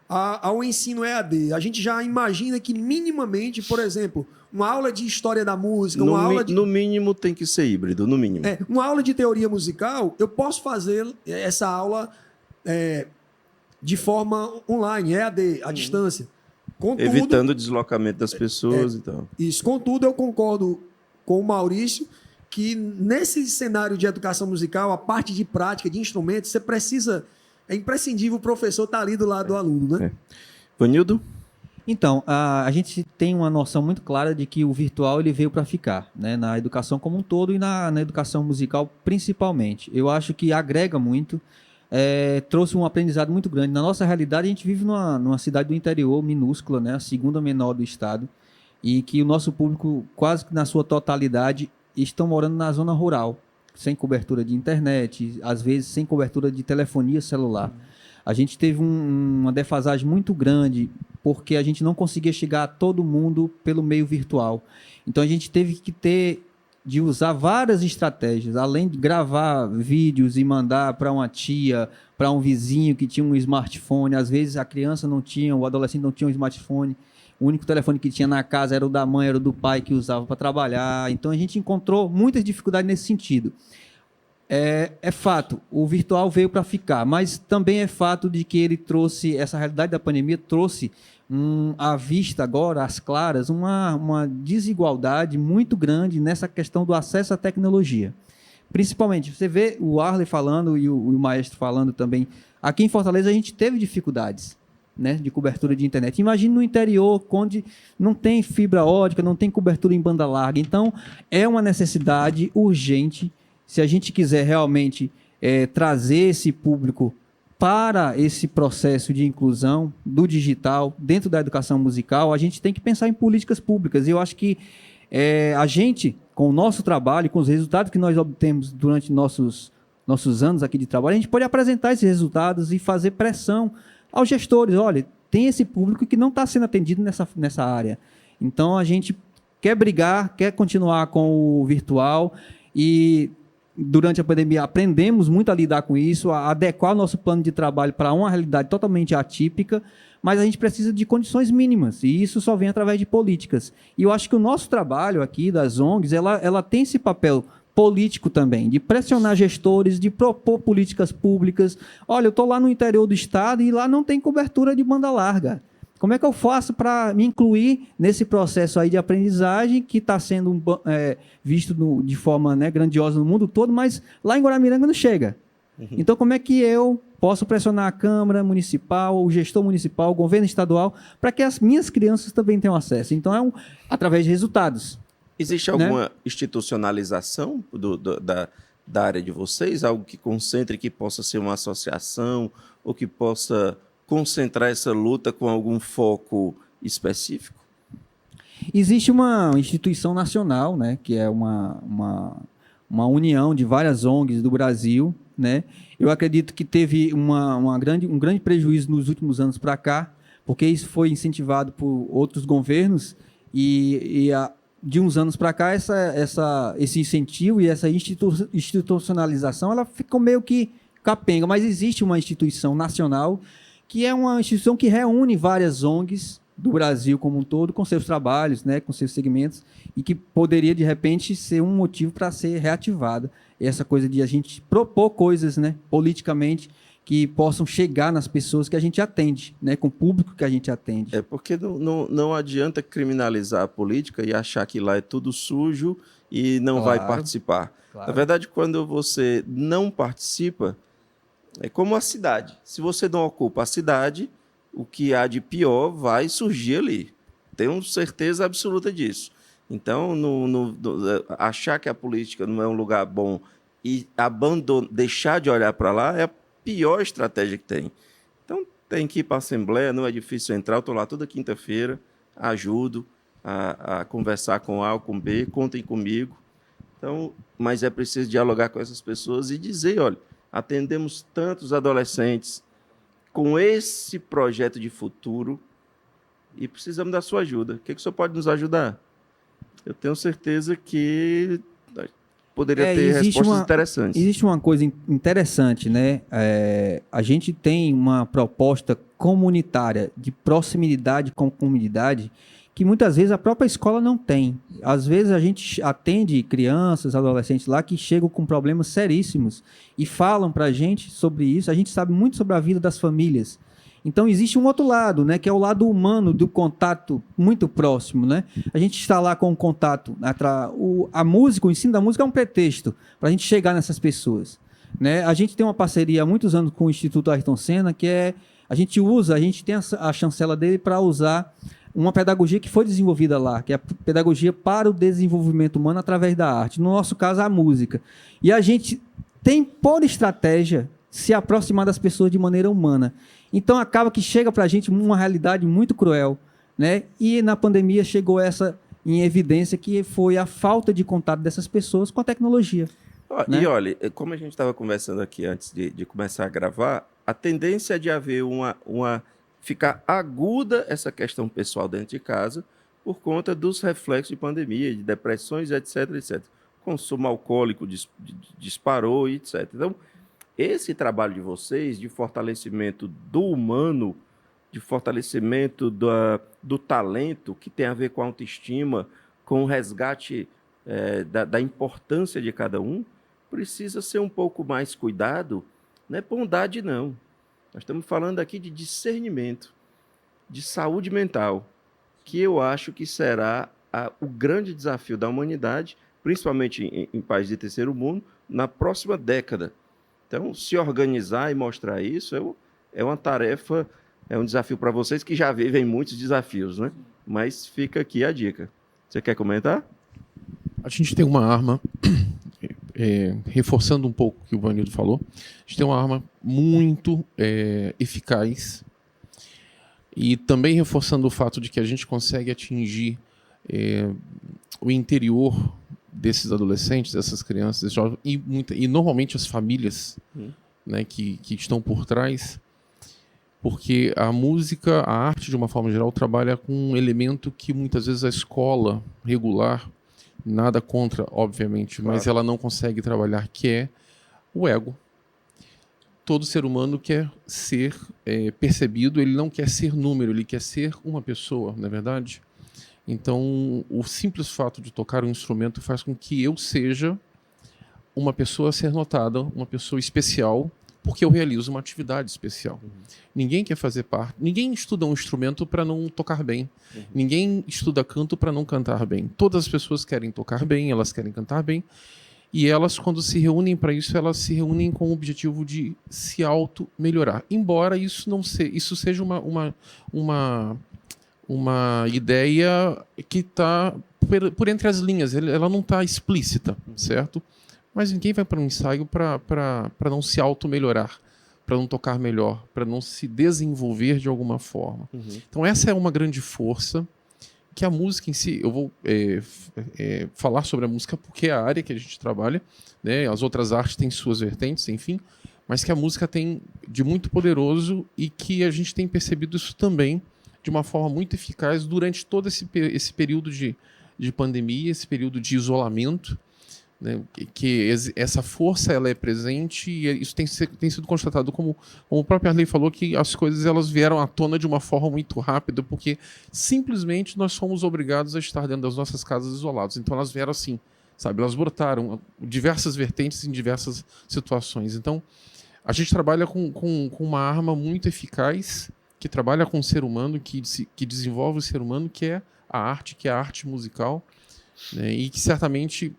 Speaker 4: ao ensino EAD. A gente já imagina que minimamente, por exemplo, uma aula de história da música,
Speaker 2: No mínimo tem que ser híbrido, no mínimo.
Speaker 4: Uma aula de teoria musical, eu posso fazer essa aula de forma online, EAD, à distância. Contudo,
Speaker 2: evitando o deslocamento das pessoas e tal.
Speaker 4: Isso. Contudo, eu concordo com o Maurício que nesse cenário de educação musical, a parte de prática, de instrumentos, é imprescindível o professor estar ali do lado do aluno, né?
Speaker 2: Vanildo?
Speaker 5: Então, a gente tem uma noção muito clara de que o virtual ele veio para ficar, né? Na educação como um todo e na educação musical principalmente. Eu acho que agrega muito, trouxe um aprendizado muito grande. Na nossa realidade, a gente vive numa cidade do interior minúscula, né? A segunda menor do estado, e que o nosso público, quase que na sua totalidade, estão morando na zona rural, sem cobertura de internet, às vezes sem cobertura de telefonia celular. A gente teve uma defasagem muito grande porque a gente não conseguia chegar a todo mundo pelo meio virtual. Então a gente teve que de usar várias estratégias, além de gravar vídeos e mandar para uma tia, para um vizinho que tinha um smartphone. Às vezes a criança não tinha, o adolescente não tinha um smartphone. O único telefone que tinha na casa era o da mãe, era o do pai que usava para trabalhar. Então a gente encontrou muitas dificuldades nesse sentido. É fato, o virtual veio para ficar, mas também é fato de que ele trouxe, essa realidade da pandemia trouxe à vista agora, às claras, uma desigualdade muito grande nessa questão do acesso à tecnologia. Principalmente, você vê o Arley falando e o Maestro falando também, aqui em Fortaleza a gente teve dificuldades, né, de cobertura de internet. Imagina no interior, onde não tem fibra ótica, não tem cobertura em banda larga. Então, é uma necessidade urgente. Se a gente quiser realmente trazer esse público para esse processo de inclusão do digital dentro da educação musical, a gente tem que pensar em políticas públicas. E eu acho que a gente, com o nosso trabalho, com os resultados que nós obtemos durante nossos anos aqui de trabalho, a gente pode apresentar esses resultados e fazer pressão aos gestores. Olha, tem esse público que não está sendo atendido nessa área. Então, a gente quer brigar, quer continuar com o virtual e durante a pandemia aprendemos muito a lidar com isso, a adequar o nosso plano de trabalho para uma realidade totalmente atípica, mas a gente precisa de condições mínimas, e isso só vem através de políticas. E eu acho que o nosso trabalho aqui das ONGs, ela tem esse papel político também, de pressionar gestores, de propor políticas públicas. Olha, eu estou lá no interior do estado e lá não tem cobertura de banda larga. Como é que eu faço para me incluir nesse processo aí de aprendizagem que está sendo visto de forma, né, grandiosa no mundo todo, mas lá em Guaramiranga não chega? Então, como é que eu posso pressionar a Câmara Municipal, o gestor municipal, o governo estadual, para que as minhas crianças também tenham acesso? Então, através de resultados.
Speaker 2: Existe alguma institucionalização da área de vocês? Algo que concentre, que possa ser uma associação ou que possa concentrar essa luta com algum foco específico?
Speaker 5: Existe uma instituição nacional, né, que é uma união de várias ONGs do Brasil, né? Eu acredito que teve um grande prejuízo nos últimos anos para cá, porque isso foi incentivado por outros governos e de uns anos para cá, esse incentivo e essa institucionalização, ela ficou meio que capenga, mas existe uma instituição nacional que é uma instituição que reúne várias ONGs do Brasil como um todo, com seus trabalhos, né, com seus segmentos, e que poderia, de repente, ser um motivo para ser reativada. Essa coisa de a gente propor coisas, né, politicamente, que possam chegar nas pessoas que a gente atende, né, com o público que a gente atende.
Speaker 2: É porque não adianta criminalizar a política e achar que lá é tudo sujo e não vai participar.
Speaker 5: Claro.
Speaker 2: Na verdade, quando você não participa, é como a cidade. Se você não ocupa a cidade, o que há de pior vai surgir ali. Tenho certeza absoluta disso. Então, achar que a política não é um lugar bom e deixar de olhar para lá é a pior estratégia que tem. Então, tem que ir para a Assembleia, não é difícil entrar. Eu estou lá toda quinta-feira, ajudo a conversar com A ou com B, contem comigo. Então, mas é preciso dialogar com essas pessoas e dizer, olha, atendemos tantos adolescentes com esse projeto de futuro e precisamos da sua ajuda. O que o senhor pode nos ajudar? Eu tenho certeza que poderia ter respostas interessantes.
Speaker 5: Existe uma coisa interessante, né? A gente tem uma proposta comunitária de proximidade com a comunidade que muitas vezes a própria escola não tem. Às vezes a gente atende crianças, adolescentes lá que chegam com problemas seríssimos e falam para a gente sobre isso. A gente sabe muito sobre a vida das famílias. Então existe um outro lado, né, que é o lado humano do contato muito próximo, né? A gente está lá com o contato, a música, o ensino da música é um pretexto para a gente chegar nessas pessoas, né? A gente tem uma parceria há muitos anos com o Instituto Ayrton Senna, que a gente tem a chancela dele para usar uma pedagogia que foi desenvolvida lá, que é a pedagogia para o desenvolvimento humano através da arte. No nosso caso, a música. E a gente tem, por estratégia, se aproximar das pessoas de maneira humana. Então, acaba que chega para a gente uma realidade muito cruel, né? E na pandemia chegou essa em evidência, que foi a falta de contato dessas pessoas com a tecnologia.
Speaker 2: E olha, como a gente estava conversando aqui antes de começar a gravar, a tendência é de haver ficar aguda essa questão pessoal dentro de casa por conta dos reflexos de pandemia, de depressões, etc, etc. O consumo alcoólico disparou, etc. Então, esse trabalho de vocês, de fortalecimento do humano, de fortalecimento do talento, que tem a ver com a autoestima, com o resgate da importância de cada um, precisa ser um pouco mais cuidado. Não é bondade, não. Nós estamos falando aqui de discernimento, de saúde mental, que eu acho que será o grande desafio da humanidade, principalmente em países de terceiro mundo, na próxima década. Então, se organizar e mostrar isso é uma tarefa, é um desafio para vocês que já vivem muitos desafios, né? Mas fica aqui a dica. Você quer comentar?
Speaker 3: A gente tem uma arma, reforçando um pouco o que o Vanildo falou, a gente tem uma arma muito eficaz e também reforçando o fato de que a gente consegue atingir o interior desses adolescentes, dessas crianças, desses jovens, e normalmente as famílias, né, que estão por trás, porque a música, a arte de uma forma geral, trabalha com um elemento que muitas vezes a escola regular, nada contra, obviamente, mas ela não consegue trabalhar, que é o ego. Todo ser humano quer ser percebido, ele não quer ser número, ele quer ser uma pessoa, não é verdade? Então, o simples fato de tocar um instrumento faz com que eu seja uma pessoa a ser notada, uma pessoa especial, porque eu realizo uma atividade especial. Ninguém quer fazer parte, ninguém estuda um instrumento para não tocar bem. Ninguém estuda canto para não cantar bem. Todas as pessoas querem tocar bem, elas querem cantar bem, e elas, quando se reúnem para isso, elas se reúnem com o objetivo de se auto-melhorar. Embora isso seja uma ideia que está por entre as linhas, ela não está explícita, certo? Mas ninguém vai para um ensaio para não se auto-melhorar, para não tocar melhor, para não se desenvolver de alguma forma. Então essa é uma grande força que a música em si, eu vou falar sobre a música porque é a área que a gente trabalha, né? As outras artes têm suas vertentes, enfim, mas que a música tem de muito poderoso e que a gente tem percebido isso também de uma forma muito eficaz durante todo esse período de pandemia, esse período de isolamento, né, essa força ela é presente e isso tem sido constatado como o próprio Arley falou, que as coisas elas vieram à tona de uma forma muito rápida, porque simplesmente nós fomos obrigados a estar dentro das nossas casas isolados. Então elas vieram assim, sabe? Elas brotaram diversas vertentes em diversas situações. Então a gente trabalha com uma arma muito eficaz, que trabalha com o ser humano, que desenvolve o ser humano, que é a arte musical, né, e que certamente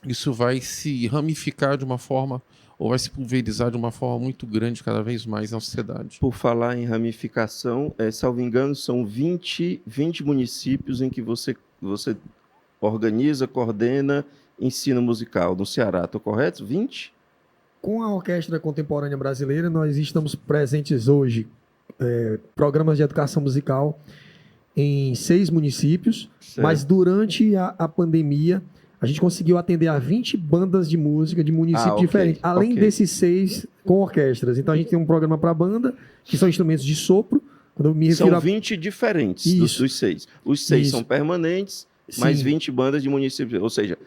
Speaker 3: isso vai se ramificar de uma forma, ou vai se pulverizar de uma forma muito grande cada vez mais na sociedade.
Speaker 2: Por falar em ramificação, salvo engano, são 20 municípios em que você organiza, coordena ensino musical no Ceará, estou correto? 20?
Speaker 4: Com a Orquestra Contemporânea Brasileira, nós estamos presentes hoje, programas de educação musical em 6 municípios,
Speaker 2: Certo.
Speaker 4: mas durante a pandemia, a gente conseguiu atender a 20 bandas de música de municípios
Speaker 2: ok,
Speaker 4: diferentes, além
Speaker 2: ok.
Speaker 4: desses 6 com orquestras. Então a gente tem um programa para banda, que são instrumentos de sopro. Quando eu me refiro
Speaker 2: São
Speaker 4: a
Speaker 2: 20 diferentes
Speaker 4: Isso.
Speaker 2: dos 6. Os 6
Speaker 4: Isso.
Speaker 2: são permanentes,
Speaker 4: Sim.
Speaker 2: mais 20 bandas de municípios. Ou seja,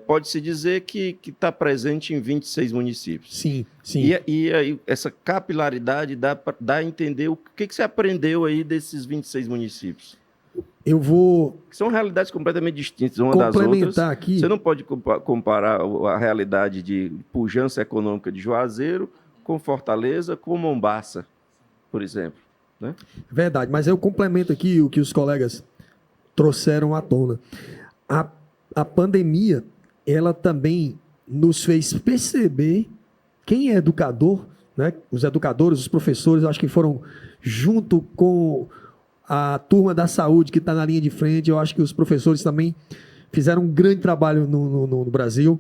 Speaker 2: pode-se dizer que está presente em 26 municípios.
Speaker 4: Sim, sim.
Speaker 2: E aí, essa capilaridade dá a entender o que você aprendeu aí desses 26 municípios.
Speaker 4: Eu vou
Speaker 2: Que são realidades completamente distintas uma das outras.
Speaker 4: complementar aqui.
Speaker 2: Você não pode comparar a realidade de pujança econômica de Juazeiro com Fortaleza, com Mombaça, por exemplo. Né?
Speaker 4: Verdade, mas eu complemento aqui o que os colegas trouxeram à tona. A pandemia, ela também nos fez perceber quem é educador, né? Os educadores, os professores, eu acho que foram junto com a turma da saúde que está na linha de frente. Eu acho que os professores também fizeram um grande trabalho no Brasil.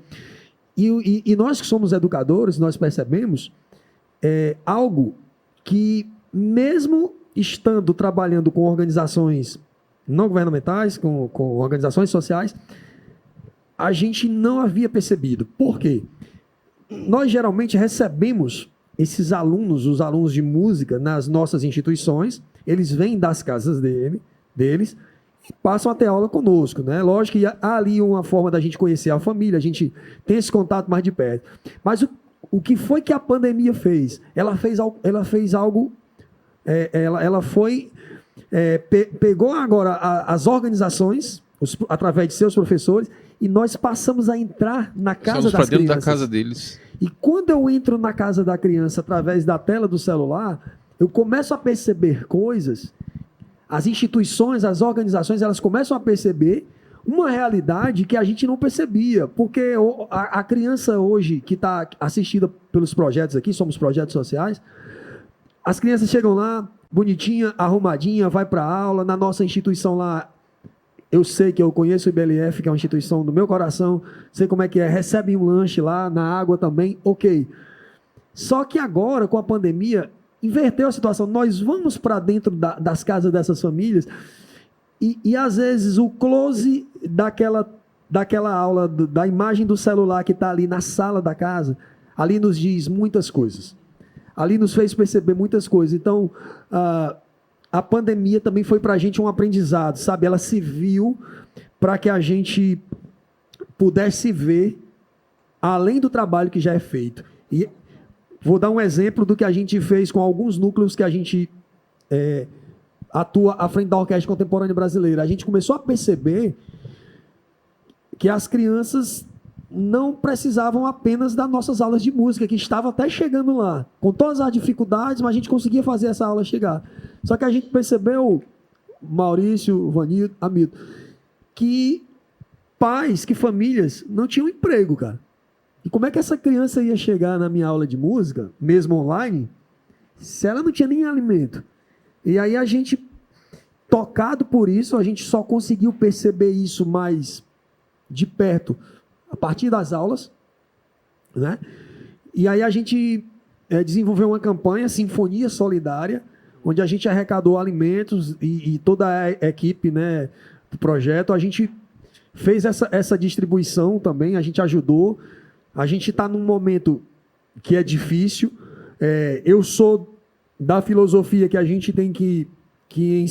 Speaker 4: E nós que somos educadores, nós percebemos algo que, mesmo estando trabalhando com organizações não governamentais, com organizações sociais, a gente não havia percebido. Por quê? Nós geralmente recebemos esses alunos, os alunos de música, nas nossas instituições. Eles vêm das casas deles e passam a ter aula conosco, né? Lógico que há ali uma forma da gente conhecer a família, a gente tem esse contato mais de perto. Mas o que foi que a pandemia fez? Ela fez algo. Ela pegou agora as organizações, através de seus professores, e nós passamos a entrar na casa das
Speaker 3: dentro
Speaker 4: crianças.
Speaker 3: da casa deles.
Speaker 4: E quando eu entro na casa da criança através da tela do celular, eu começo a perceber coisas, as instituições, as organizações, elas começam a perceber uma realidade que a gente não percebia, porque a criança hoje que está assistida pelos projetos aqui, somos projetos sociais, as crianças chegam lá, bonitinha, arrumadinha, vai para a aula, na nossa instituição lá, eu sei que eu conheço o IBLF, que é uma instituição do meu coração, sei como é que é, recebem um lanche lá, na água também, ok. Só que agora, com a pandemia, inverteu a situação. Nós vamos para dentro das casas dessas famílias e às vezes o close daquela aula, da imagem do celular que está ali na sala da casa, ali nos diz muitas coisas. Ali nos fez perceber muitas coisas. Então, a pandemia também foi para a gente um aprendizado, sabe? Ela serviu para que a gente pudesse ver além do trabalho que já é feito. E vou dar um exemplo do que a gente fez com alguns núcleos que a gente atua à frente da Orquestra Contemporânea Brasileira. A gente começou a perceber que as crianças não precisavam apenas das nossas aulas de música, que estava até chegando lá, com todas as dificuldades, mas a gente conseguia fazer essa aula chegar. Só que a gente percebeu, Maurício, Vanildo, Hamilton, que pais, que famílias não tinham emprego, cara. E como é que essa criança ia chegar na minha aula de música, mesmo online, se ela não tinha nem alimento? E aí a gente, tocado por isso, a gente só conseguiu perceber isso mais de perto a partir das aulas, né? E aí a gente desenvolveu uma campanha, Sinfonia Solidária, onde a gente arrecadou alimentos e toda a equipe, né, do projeto. A gente fez essa distribuição também, a gente ajudou. A gente está num momento que é difícil. Eu sou da filosofia que a gente tem que que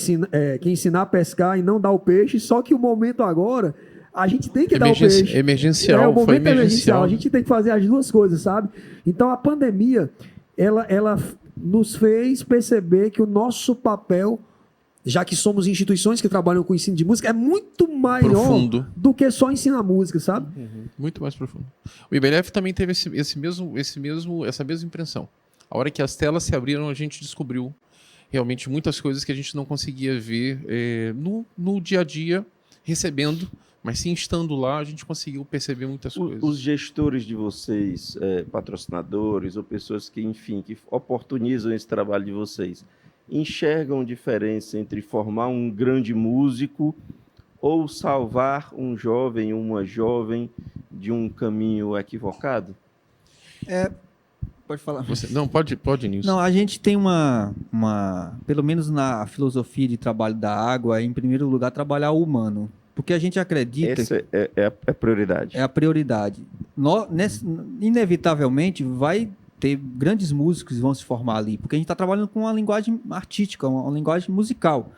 Speaker 4: ensinar a pescar e não dar o peixe, só que o momento agora, a gente tem que dar o peixe.
Speaker 3: Emergencial,
Speaker 4: O momento
Speaker 3: foi
Speaker 4: é emergencial,
Speaker 3: emergencial.
Speaker 4: a gente tem que fazer as duas coisas, sabe? Então a pandemia, ela nos fez perceber que o nosso papel, já que somos instituições que trabalham com ensino de música, é muito maior
Speaker 3: Profundo.
Speaker 4: do que só ensinar música, sabe?
Speaker 3: Muito mais profundo. O IBLF também teve essa mesma impressão. A hora que as telas se abriram, a gente descobriu realmente muitas coisas que a gente não conseguia ver no dia a dia, recebendo, mas sim estando lá, a gente conseguiu perceber muitas coisas.
Speaker 2: Os gestores de vocês, patrocinadores ou pessoas que, enfim, que oportunizam esse trabalho de vocês, enxergam diferença entre formar um grande músico ou salvar um jovem, uma jovem de um caminho equivocado?
Speaker 5: Pode falar.
Speaker 3: Não, pode, Nilson.
Speaker 5: Não, a gente tem pelo menos na filosofia de trabalho da água, em primeiro lugar, trabalhar o humano. Porque a gente acredita
Speaker 2: Essa é a prioridade.
Speaker 5: é a prioridade. Inevitavelmente, vai ter grandes músicos que vão se formar ali, porque a gente está trabalhando com uma linguagem artística, uma linguagem musical.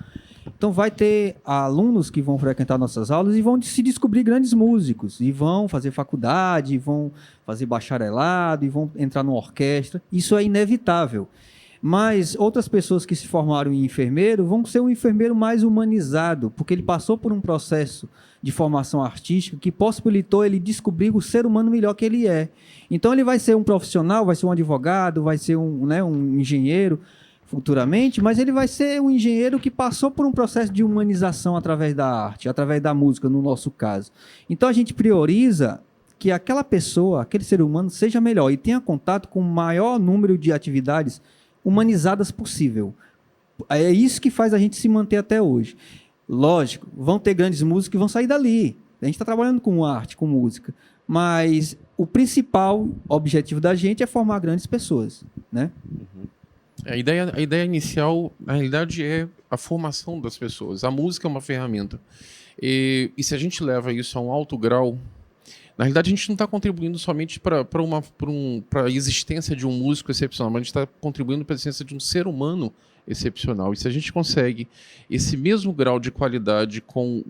Speaker 5: Então, vai ter alunos que vão frequentar nossas aulas e vão se descobrir grandes músicos, e vão fazer faculdade, e vão fazer bacharelado, e vão entrar numa orquestra. Isso é inevitável. Mas outras pessoas que se formaram em enfermeiro vão ser um enfermeiro mais humanizado, porque ele passou por um processo de formação artística que possibilitou ele descobrir o ser humano melhor que ele é. Então, ele vai ser um profissional, vai ser um advogado, vai ser um engenheiro, futuramente, mas ele vai ser um engenheiro que passou por um processo de humanização através da arte, através da música, no nosso caso. Então, a gente prioriza que aquela pessoa, aquele ser humano, seja melhor e tenha contato com o maior número de atividades humanizadas possível. É isso que faz a gente se manter até hoje. Lógico, vão ter grandes músicos que vão sair dali. A gente está trabalhando com arte, com música, mas o principal objetivo da gente é formar grandes pessoas, né?
Speaker 3: A ideia inicial, na realidade, é a formação das pessoas. A música é uma ferramenta. E se a gente leva isso a um alto grau, na realidade, a gente não está contribuindo somente para a existência de um músico excepcional, mas a gente está contribuindo para a existência de um ser humano excepcional. E se a gente consegue esse mesmo grau de qualidade com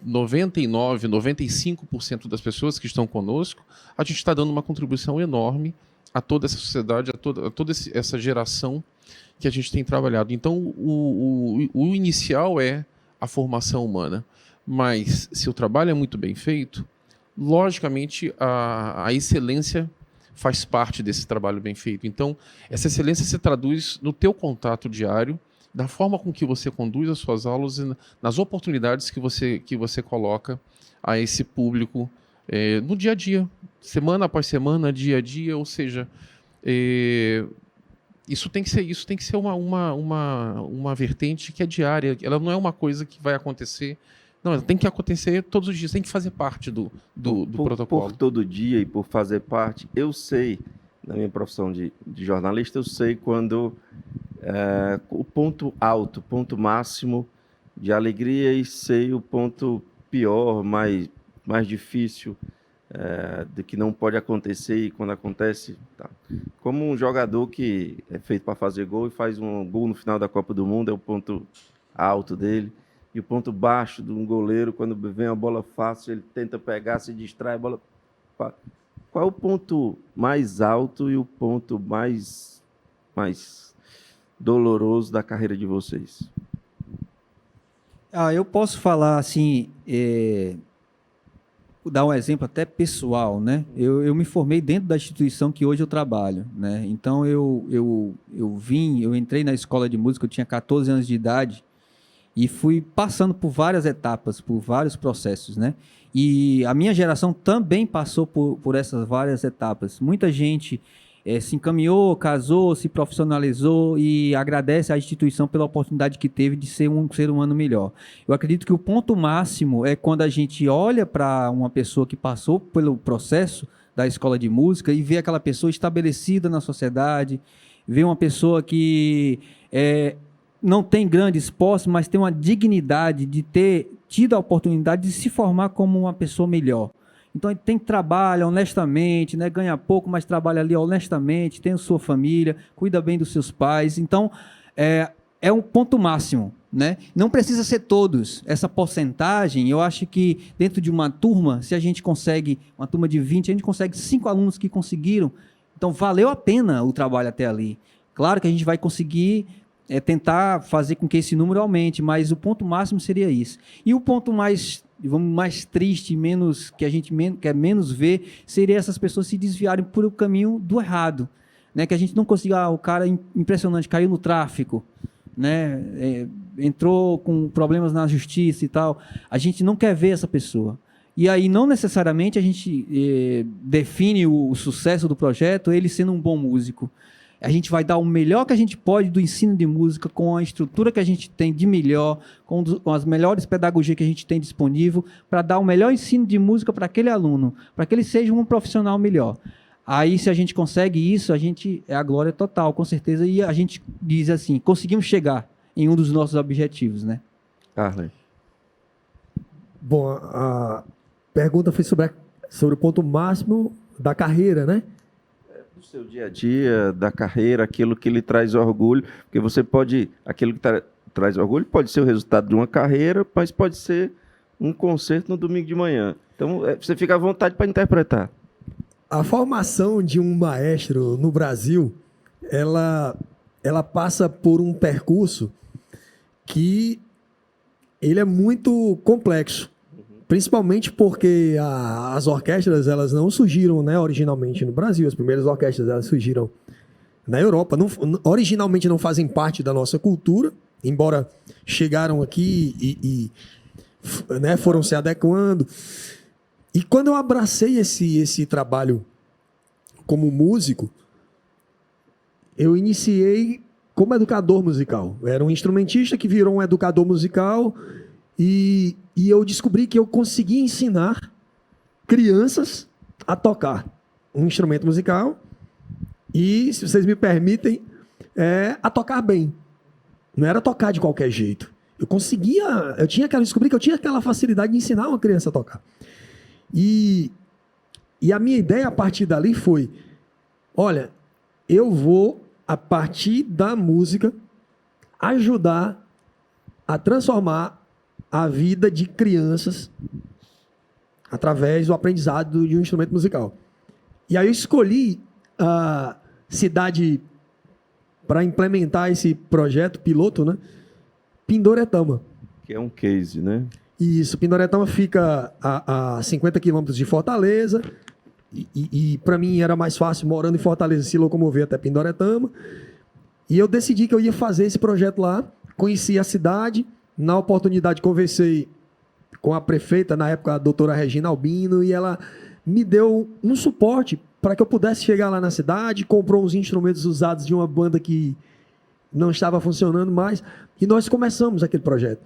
Speaker 3: 99%, 95% das pessoas que estão conosco, a gente está dando uma contribuição enorme a toda essa sociedade, a toda essa geração que a gente tem trabalhado. Então, o inicial é a formação humana, mas se o trabalho é muito bem feito, logicamente a excelência faz parte desse trabalho bem feito. Então, essa excelência se traduz no teu contato diário, da forma com que você conduz as suas aulas e nas oportunidades que você coloca a esse público no dia a dia, semana após semana, dia a dia, ou seja, isso tem que ser uma vertente que é diária, ela não é uma coisa que vai acontecer, não, ela tem que acontecer todos os dias, tem que fazer parte do protocolo.
Speaker 2: Por todo dia e por fazer parte, eu sei, na minha profissão de jornalista, eu sei quando o ponto alto, o ponto máximo de alegria, e sei o ponto pior, mais difícil, do que não pode acontecer, e quando acontece, tá. Como um jogador que é feito para fazer gol e faz um gol no final da Copa do Mundo, é o ponto alto dele, e o ponto baixo de um goleiro, quando vem a bola fácil, ele tenta pegar, se distrai, a bola... Qual é o ponto mais alto e o ponto mais doloroso da carreira de vocês?
Speaker 5: Eu posso falar assim, dar um exemplo até pessoal, né? Eu me formei dentro da instituição que hoje eu trabalho, né? Então eu entrei na escola de música, eu tinha 14 anos de idade e fui passando por várias etapas, por vários processos, né? E a minha geração também passou por essas várias etapas. Muita gente se encaminhou, casou, se profissionalizou e agradece à instituição pela oportunidade que teve de ser um ser humano melhor. Eu acredito que o ponto máximo é quando a gente olha para uma pessoa que passou pelo processo da escola de música e vê aquela pessoa estabelecida na sociedade, vê uma pessoa que não tem grandes posses, mas tem uma dignidade de ter tido a oportunidade de se formar como uma pessoa melhor. Então, ele trabalha honestamente, né? Ganha pouco, mas trabalha ali honestamente, tem a sua família, cuida bem dos seus pais. Então, é um ponto máximo. né? Não precisa ser todos. Essa porcentagem, eu acho que dentro de uma turma, se a gente consegue, uma turma de 20, a gente consegue 5 alunos que conseguiram, então valeu a pena o trabalho até ali. Claro que a gente vai conseguir tentar fazer com que esse número aumente, mas o ponto máximo seria isso. E o ponto mais, vamos, mais triste, menos que a gente quer menos ver, seria essas pessoas se desviarem por o caminho do errado, né? Que a gente não consiga, o cara impressionante, caiu no tráfico, né? Entrou com problemas na justiça e tal. A gente não quer ver essa pessoa. E aí, não necessariamente, a gente define o sucesso do projeto ele sendo um bom músico. A gente vai dar o melhor que a gente pode do ensino de música, com a estrutura que a gente tem de melhor, com as melhores pedagogias que a gente tem disponível, para dar o melhor ensino de música para aquele aluno, para que ele seja um profissional melhor. Aí, se a gente consegue isso, é a glória total, com certeza. E a gente diz assim, conseguimos chegar em um dos nossos objetivos, né?
Speaker 2: Arlen.
Speaker 4: Bom, a pergunta foi sobre o ponto máximo da carreira, né?
Speaker 2: Do seu dia a dia, da carreira, aquilo que lhe traz orgulho, porque você pode, aquilo que traz orgulho pode ser o resultado de uma carreira, mas pode ser um concerto no domingo de manhã. Então, você fica à vontade para interpretar.
Speaker 4: A formação de um maestro no Brasil, ela passa por um percurso que ele é muito complexo, principalmente porque as orquestras elas não surgiram, né, originalmente no Brasil. As primeiras orquestras elas surgiram na Europa. Originalmente não fazem parte da nossa cultura, embora chegaram aqui e né, foram se adequando. E quando eu abracei esse trabalho como músico, eu iniciei como educador musical. Eu era um instrumentista que virou um educador musical e eu descobri que eu conseguia ensinar crianças a tocar um instrumento musical e, se vocês me permitem, a tocar bem. Não era tocar de qualquer jeito. Eu descobri que eu tinha aquela facilidade de ensinar uma criança a tocar. E a minha ideia a partir dali foi, olha, eu vou, a partir da música, ajudar a transformar a vida de crianças através do aprendizado de um instrumento musical. E aí eu escolhi a cidade para implementar esse projeto piloto, né? Pindoretama.
Speaker 2: Que é um case, né?
Speaker 4: Isso, Pindoretama fica a 50 quilômetros de Fortaleza e para mim era mais fácil, morando em Fortaleza, se locomover até Pindoretama. E eu decidi que eu ia fazer esse projeto lá, conheci a cidade, na oportunidade conversei com a prefeita, na época a doutora Regina Albino, e ela me deu um suporte para que eu pudesse chegar lá na cidade, comprou uns instrumentos usados de uma banda que não estava funcionando mais, e nós começamos aquele projeto.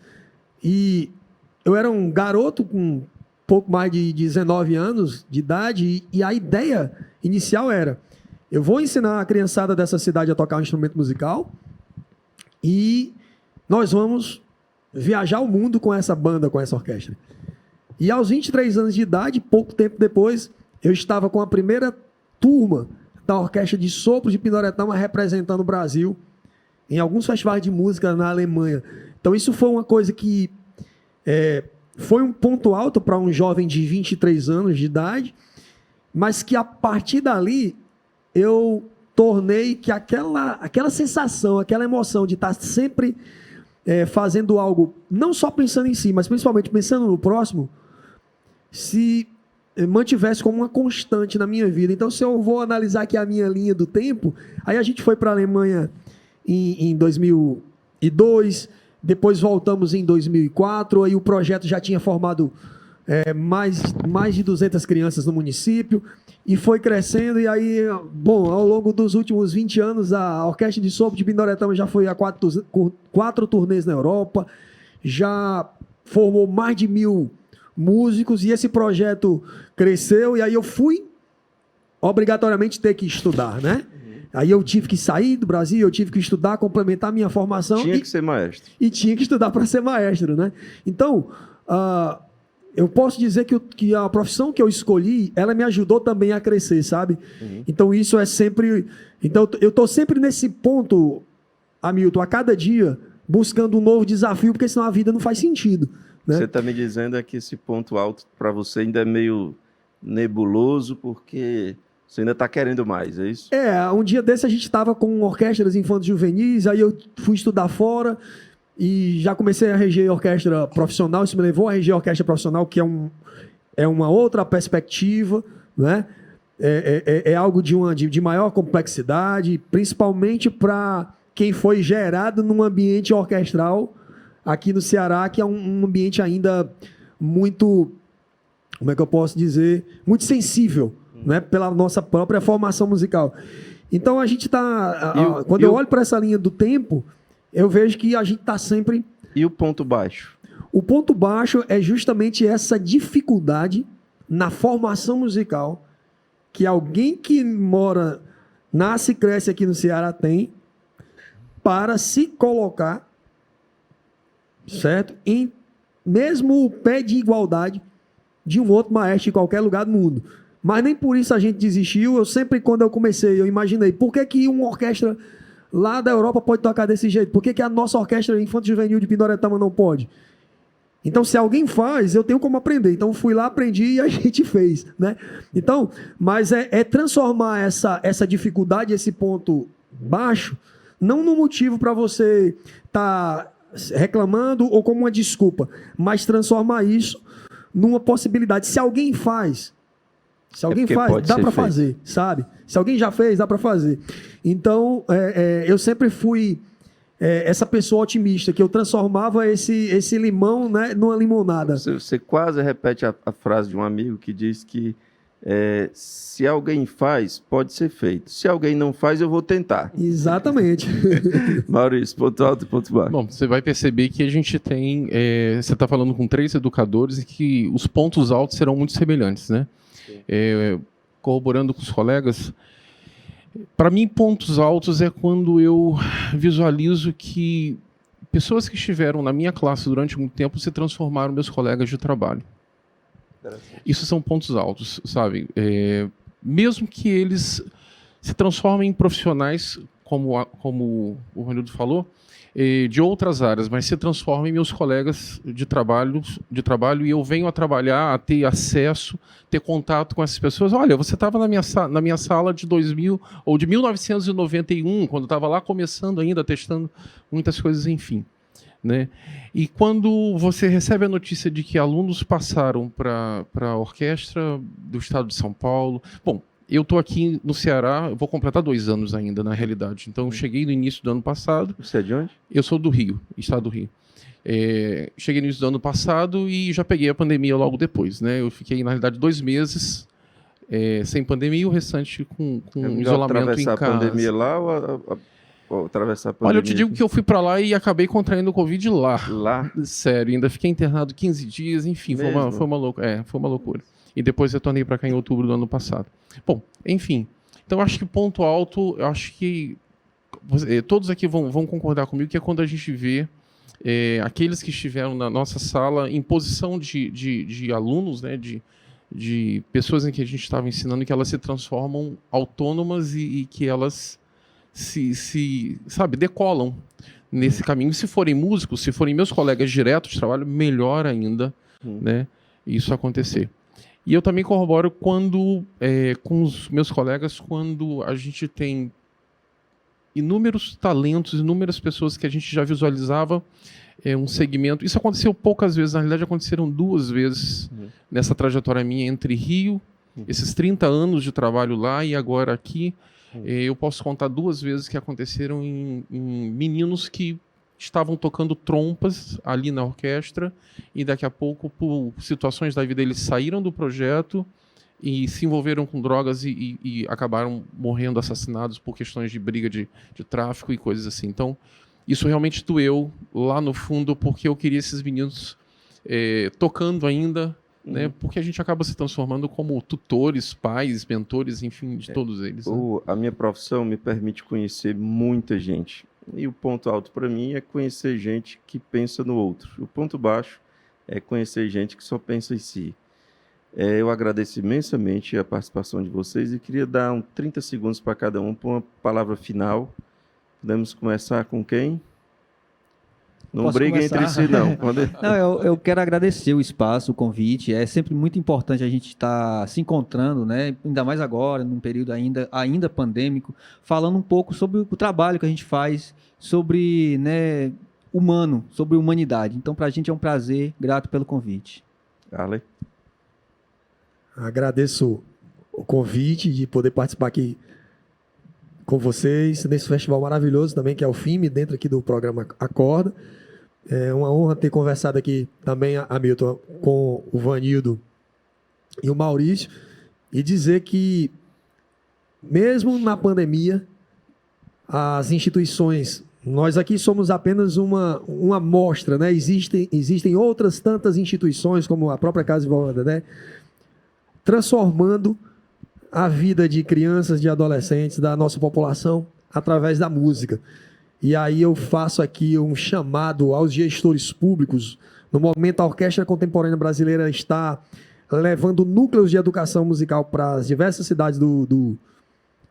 Speaker 4: E eu era um garoto com pouco mais de 19 anos de idade e a ideia inicial era, eu vou ensinar a criançada dessa cidade a tocar um instrumento musical e nós vamos viajar o mundo com essa banda, com essa orquestra. E aos 23 anos de idade, pouco tempo depois, eu estava com a primeira turma da Orquestra de Sopro de Pindoretama representando o Brasil em alguns festivais de música na Alemanha. Então isso foi uma coisa que foi um ponto alto para um jovem de 23 anos de idade, mas que a partir dali eu tornei que aquela sensação, aquela emoção de estar sempre fazendo algo, não só pensando em si, mas principalmente pensando no próximo, se mantivesse como uma constante na minha vida. Então, se eu vou analisar aqui a minha linha do tempo, aí a gente foi para a Alemanha em 2002, depois voltamos em 2004, aí o projeto já tinha formado mais de 200 crianças no município, e foi crescendo, e aí, bom, ao longo dos últimos 20 anos, a Orquestra de Sopro de Pindoretama já foi a 4 turnês na Europa, já formou mais de 1.000 músicos, e esse projeto cresceu, e aí eu fui obrigatoriamente ter que estudar, né? Aí eu tive que sair do Brasil, eu tive que estudar, complementar minha formação.
Speaker 2: Tinha que ser maestro.
Speaker 4: E tinha que estudar para ser maestro, né? Então, eu posso dizer que a profissão que eu escolhi, ela me ajudou também a crescer, sabe? Uhum. Então, isso é sempre... Então, eu estou sempre nesse ponto, Hamilton, a cada dia, buscando um novo desafio, porque senão a vida não faz sentido, né?
Speaker 2: Você está me dizendo é que esse ponto alto para você ainda é meio nebuloso, porque você ainda está querendo mais, é isso?
Speaker 4: Um dia desse a gente estava com orquestras infantos juvenis, aí eu fui estudar fora e já comecei a reger orquestra profissional. Isso me levou a reger orquestra profissional, que é uma outra perspectiva, né? É algo de maior complexidade, principalmente para quem foi gerado num ambiente orquestral aqui no Ceará, que é um ambiente ainda muito, como é que eu posso dizer, muito sensível, né, pela nossa própria formação musical. Então a gente está, quando eu olho para essa linha do tempo, eu vejo que a gente está sempre...
Speaker 2: E o ponto baixo?
Speaker 4: O ponto baixo é justamente essa dificuldade na formação musical que alguém que mora, nasce e cresce aqui no Ceará tem, para se colocar, certo? Em mesmo o pé de igualdade de um outro maestro em qualquer lugar do mundo. Mas nem por isso a gente desistiu. Eu sempre, quando eu comecei, eu imaginei, por que uma orquestra lá da Europa pode tocar desse jeito? Por que a nossa orquestra infanto juvenil de Pindoretama não pode? Então, se alguém faz, eu tenho como aprender. Então, fui lá, aprendi e a gente fez, né? Então, mas é transformar essa dificuldade, esse ponto baixo, não no motivo para você estar reclamando ou como uma desculpa, mas transformar isso numa possibilidade. Se alguém faz, dá para fazer, sabe? Se alguém já fez, dá para fazer. Então, eu sempre fui essa pessoa otimista, que eu transformava esse limão, né, numa limonada.
Speaker 2: Você quase repete a frase de um amigo que diz que se alguém faz, pode ser feito. Se alguém não faz, eu vou tentar.
Speaker 4: Exatamente.
Speaker 2: Maurício, ponto alto e ponto baixo.
Speaker 3: Bom, você vai perceber que a gente tem... você está falando com 3 educadores e que os pontos altos serão muito semelhantes, né? Corroborando com os colegas, para mim, pontos altos é quando eu visualizo que pessoas que estiveram na minha classe durante muito tempo se transformaram meus colegas de trabalho. Isso são pontos altos, sabe? Mesmo que eles se transformem em profissionais, como o Ronildo falou, de outras áreas, mas se transformem em meus colegas de trabalho e eu venho a trabalhar, a ter acesso, ter contato com essas pessoas. Olha, você estava na minha sala de 2000 ou de 1991, quando eu estava lá começando ainda, testando muitas coisas, enfim. Né? E quando você recebe a notícia de que alunos passaram para a orquestra do estado de São Paulo... Bom, eu estou aqui no Ceará, eu vou completar 2 anos ainda, na realidade. Então, eu cheguei no início do ano passado.
Speaker 2: Você é de onde?
Speaker 3: Eu sou do Rio, estado do Rio. Cheguei no início do ano passado e já peguei a pandemia logo depois. Né? Eu fiquei, na realidade, 2 meses sem pandemia e o restante com isolamento em casa.
Speaker 2: Atravessar a pandemia lá ou atravessar a pandemia?
Speaker 3: Olha, eu te digo que eu fui para lá e acabei contraindo Covid lá.
Speaker 2: Lá?
Speaker 3: Sério, ainda fiquei internado 15 dias, enfim, foi uma loucura. E depois retornei para cá em outubro do ano passado. Bom, enfim. Então, acho que ponto alto, eu acho que todos aqui vão concordar comigo, que é quando a gente vê aqueles que estiveram na nossa sala em posição de alunos, né, de pessoas em que a gente estava ensinando, que elas se transformam autônomas e que elas sabe, decolam nesse caminho. Se forem músicos, se forem meus colegas diretos de trabalho, melhor ainda, né, isso acontecer. E eu também corroboro com os meus colegas, quando a gente tem inúmeros talentos, inúmeras pessoas que a gente já visualizava um segmento. Isso aconteceu poucas vezes, na realidade aconteceram 2 vezes nessa trajetória minha entre Rio, esses 30 anos de trabalho lá e agora aqui. Eu posso contar 2 vezes que aconteceram em meninos que estavam tocando trompas ali na orquestra e daqui a pouco, por situações da vida, eles saíram do projeto e se envolveram com drogas e acabaram morrendo assassinados por questões de briga de tráfico e coisas assim. Então, isso realmente doeu lá no fundo, porque eu queria esses meninos tocando ainda, né, porque a gente acaba se transformando como tutores, pais, mentores, enfim, de todos eles. Né?
Speaker 2: A minha profissão me permite conhecer muita gente. E o ponto alto para mim é conhecer gente que pensa no outro. O ponto baixo é conhecer gente que só pensa em si. Eu agradeço imensamente a participação de vocês e queria dar 30 segundos para cada um para uma palavra final. Podemos começar com quem? Não
Speaker 5: Posso
Speaker 2: briguem entre
Speaker 5: começar?
Speaker 2: si, não.
Speaker 5: Não, eu quero agradecer o espaço, o convite. É sempre muito importante a gente estar se encontrando, né? Ainda mais agora, num período ainda pandêmico, falando um pouco sobre o trabalho que a gente faz, sobre, né, humano, sobre humanidade. Então, para a gente é um prazer, grato pelo convite.
Speaker 2: Arley.
Speaker 4: Agradeço o convite de poder participar aqui com vocês nesse festival maravilhoso também, que é o FIME, dentro aqui do programa Acorda. É uma honra ter conversado aqui também, Hamilton, com o Vanildo e o Maurício, e dizer que, mesmo na pandemia, as instituições, nós aqui somos apenas uma amostra, né? Existem outras tantas instituições, como a própria Casa de Vovó Dedé, transformando a vida de crianças, de adolescentes, da nossa população, através da música. E aí eu faço aqui um chamado aos gestores públicos. No momento, a Orquestra Contemporânea Brasileira está levando núcleos de educação musical para as diversas cidades do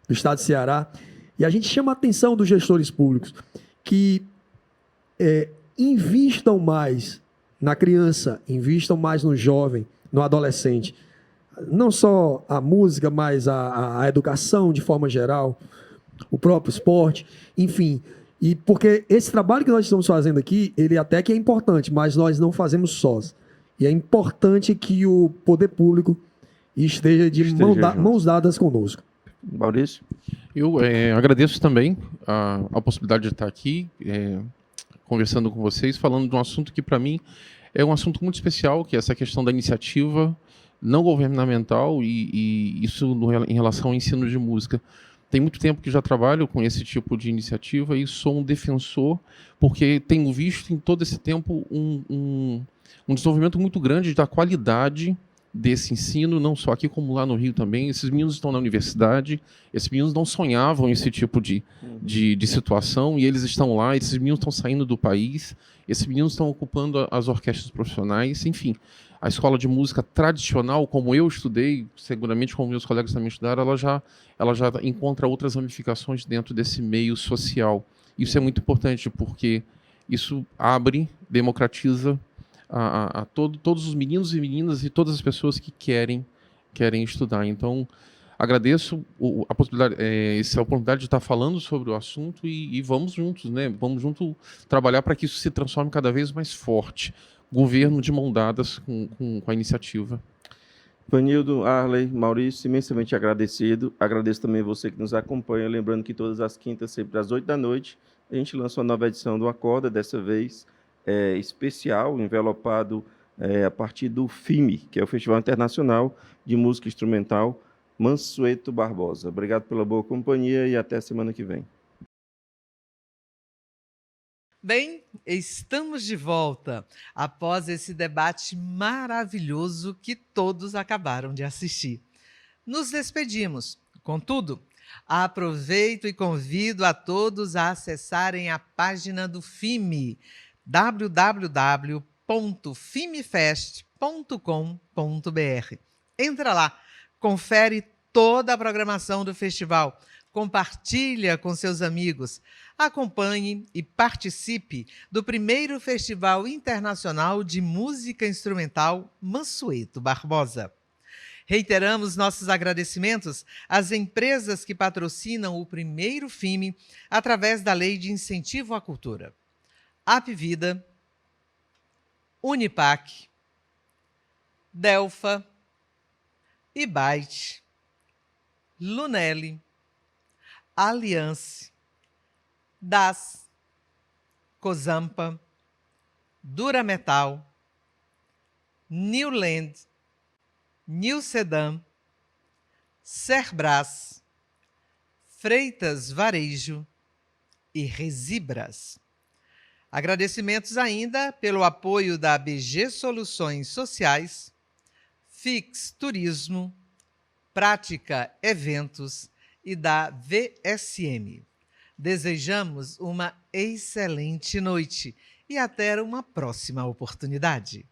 Speaker 4: estado de Ceará. E a gente chama a atenção dos gestores públicos que invistam mais na criança, invistam mais no jovem, no adolescente. Não só a música, mas a educação de forma geral, o próprio esporte, enfim. E porque esse trabalho que nós estamos fazendo aqui, ele até que é importante, mas nós não fazemos sós. E é importante que o poder público esteja mãos dadas conosco.
Speaker 2: Maurício?
Speaker 3: Eu agradeço também a possibilidade de estar aqui conversando com vocês, falando de um assunto que, para mim, é um assunto muito especial, que é essa questão da iniciativa não governamental e isso em relação ao ensino de música. Tem muito tempo que já trabalho com esse tipo de iniciativa e sou um defensor, porque tenho visto em todo esse tempo um desenvolvimento muito grande da qualidade desse ensino, não só aqui como lá no Rio também. Esses meninos estão na universidade, esses meninos não sonhavam esse tipo de situação e eles estão lá, esses meninos estão saindo do país, esses meninos estão ocupando as orquestras profissionais, enfim. A escola de música tradicional, como eu estudei, seguramente como meus colegas também estudaram, ela já encontra outras ramificações dentro desse meio social. Isso é muito importante porque isso abre, democratiza todos os meninos e meninas e todas as pessoas que querem estudar. Então, agradeço a possibilidade, essa oportunidade de estar falando sobre o assunto e vamos juntos, né? Vamos juntos trabalhar para que isso se transforme cada vez mais forte. Governo de mão dadas com a iniciativa.
Speaker 2: Vanildo, Arley, Maurício, imensamente agradecido. Agradeço também você que nos acompanha. Lembrando que todas as quintas, sempre às 8 da noite, a gente lança uma nova edição do Acorda, dessa vez especial, envelopado a partir do FIME, que é o Festival Internacional de Música Instrumental Mansueto Barbosa. Obrigado pela boa companhia e até semana que vem.
Speaker 1: Bem, estamos de volta após esse debate maravilhoso que todos acabaram de assistir. Nos despedimos. Contudo, aproveito e convido a todos a acessarem a página do FIME, www.fimefest.com.br. Entra lá, confere toda a programação do festival, compartilha com seus amigos, acompanhe e participe do primeiro Festival Internacional de Música Instrumental Mansueto Barbosa. Reiteramos nossos agradecimentos às empresas que patrocinam o primeiro FIME através da Lei de Incentivo à Cultura. Apvida, Unipac, Delfa, Ibite, Lunelli, Aliança, DAS, Cozampa, Durametal, Newland, New Sedam, Cerbras, Freitas Varejo e Resibras. Agradecimentos ainda pelo apoio da BG Soluções Sociais, Fix Turismo, Prática Eventos e da VSM. Desejamos uma excelente noite e até uma próxima oportunidade.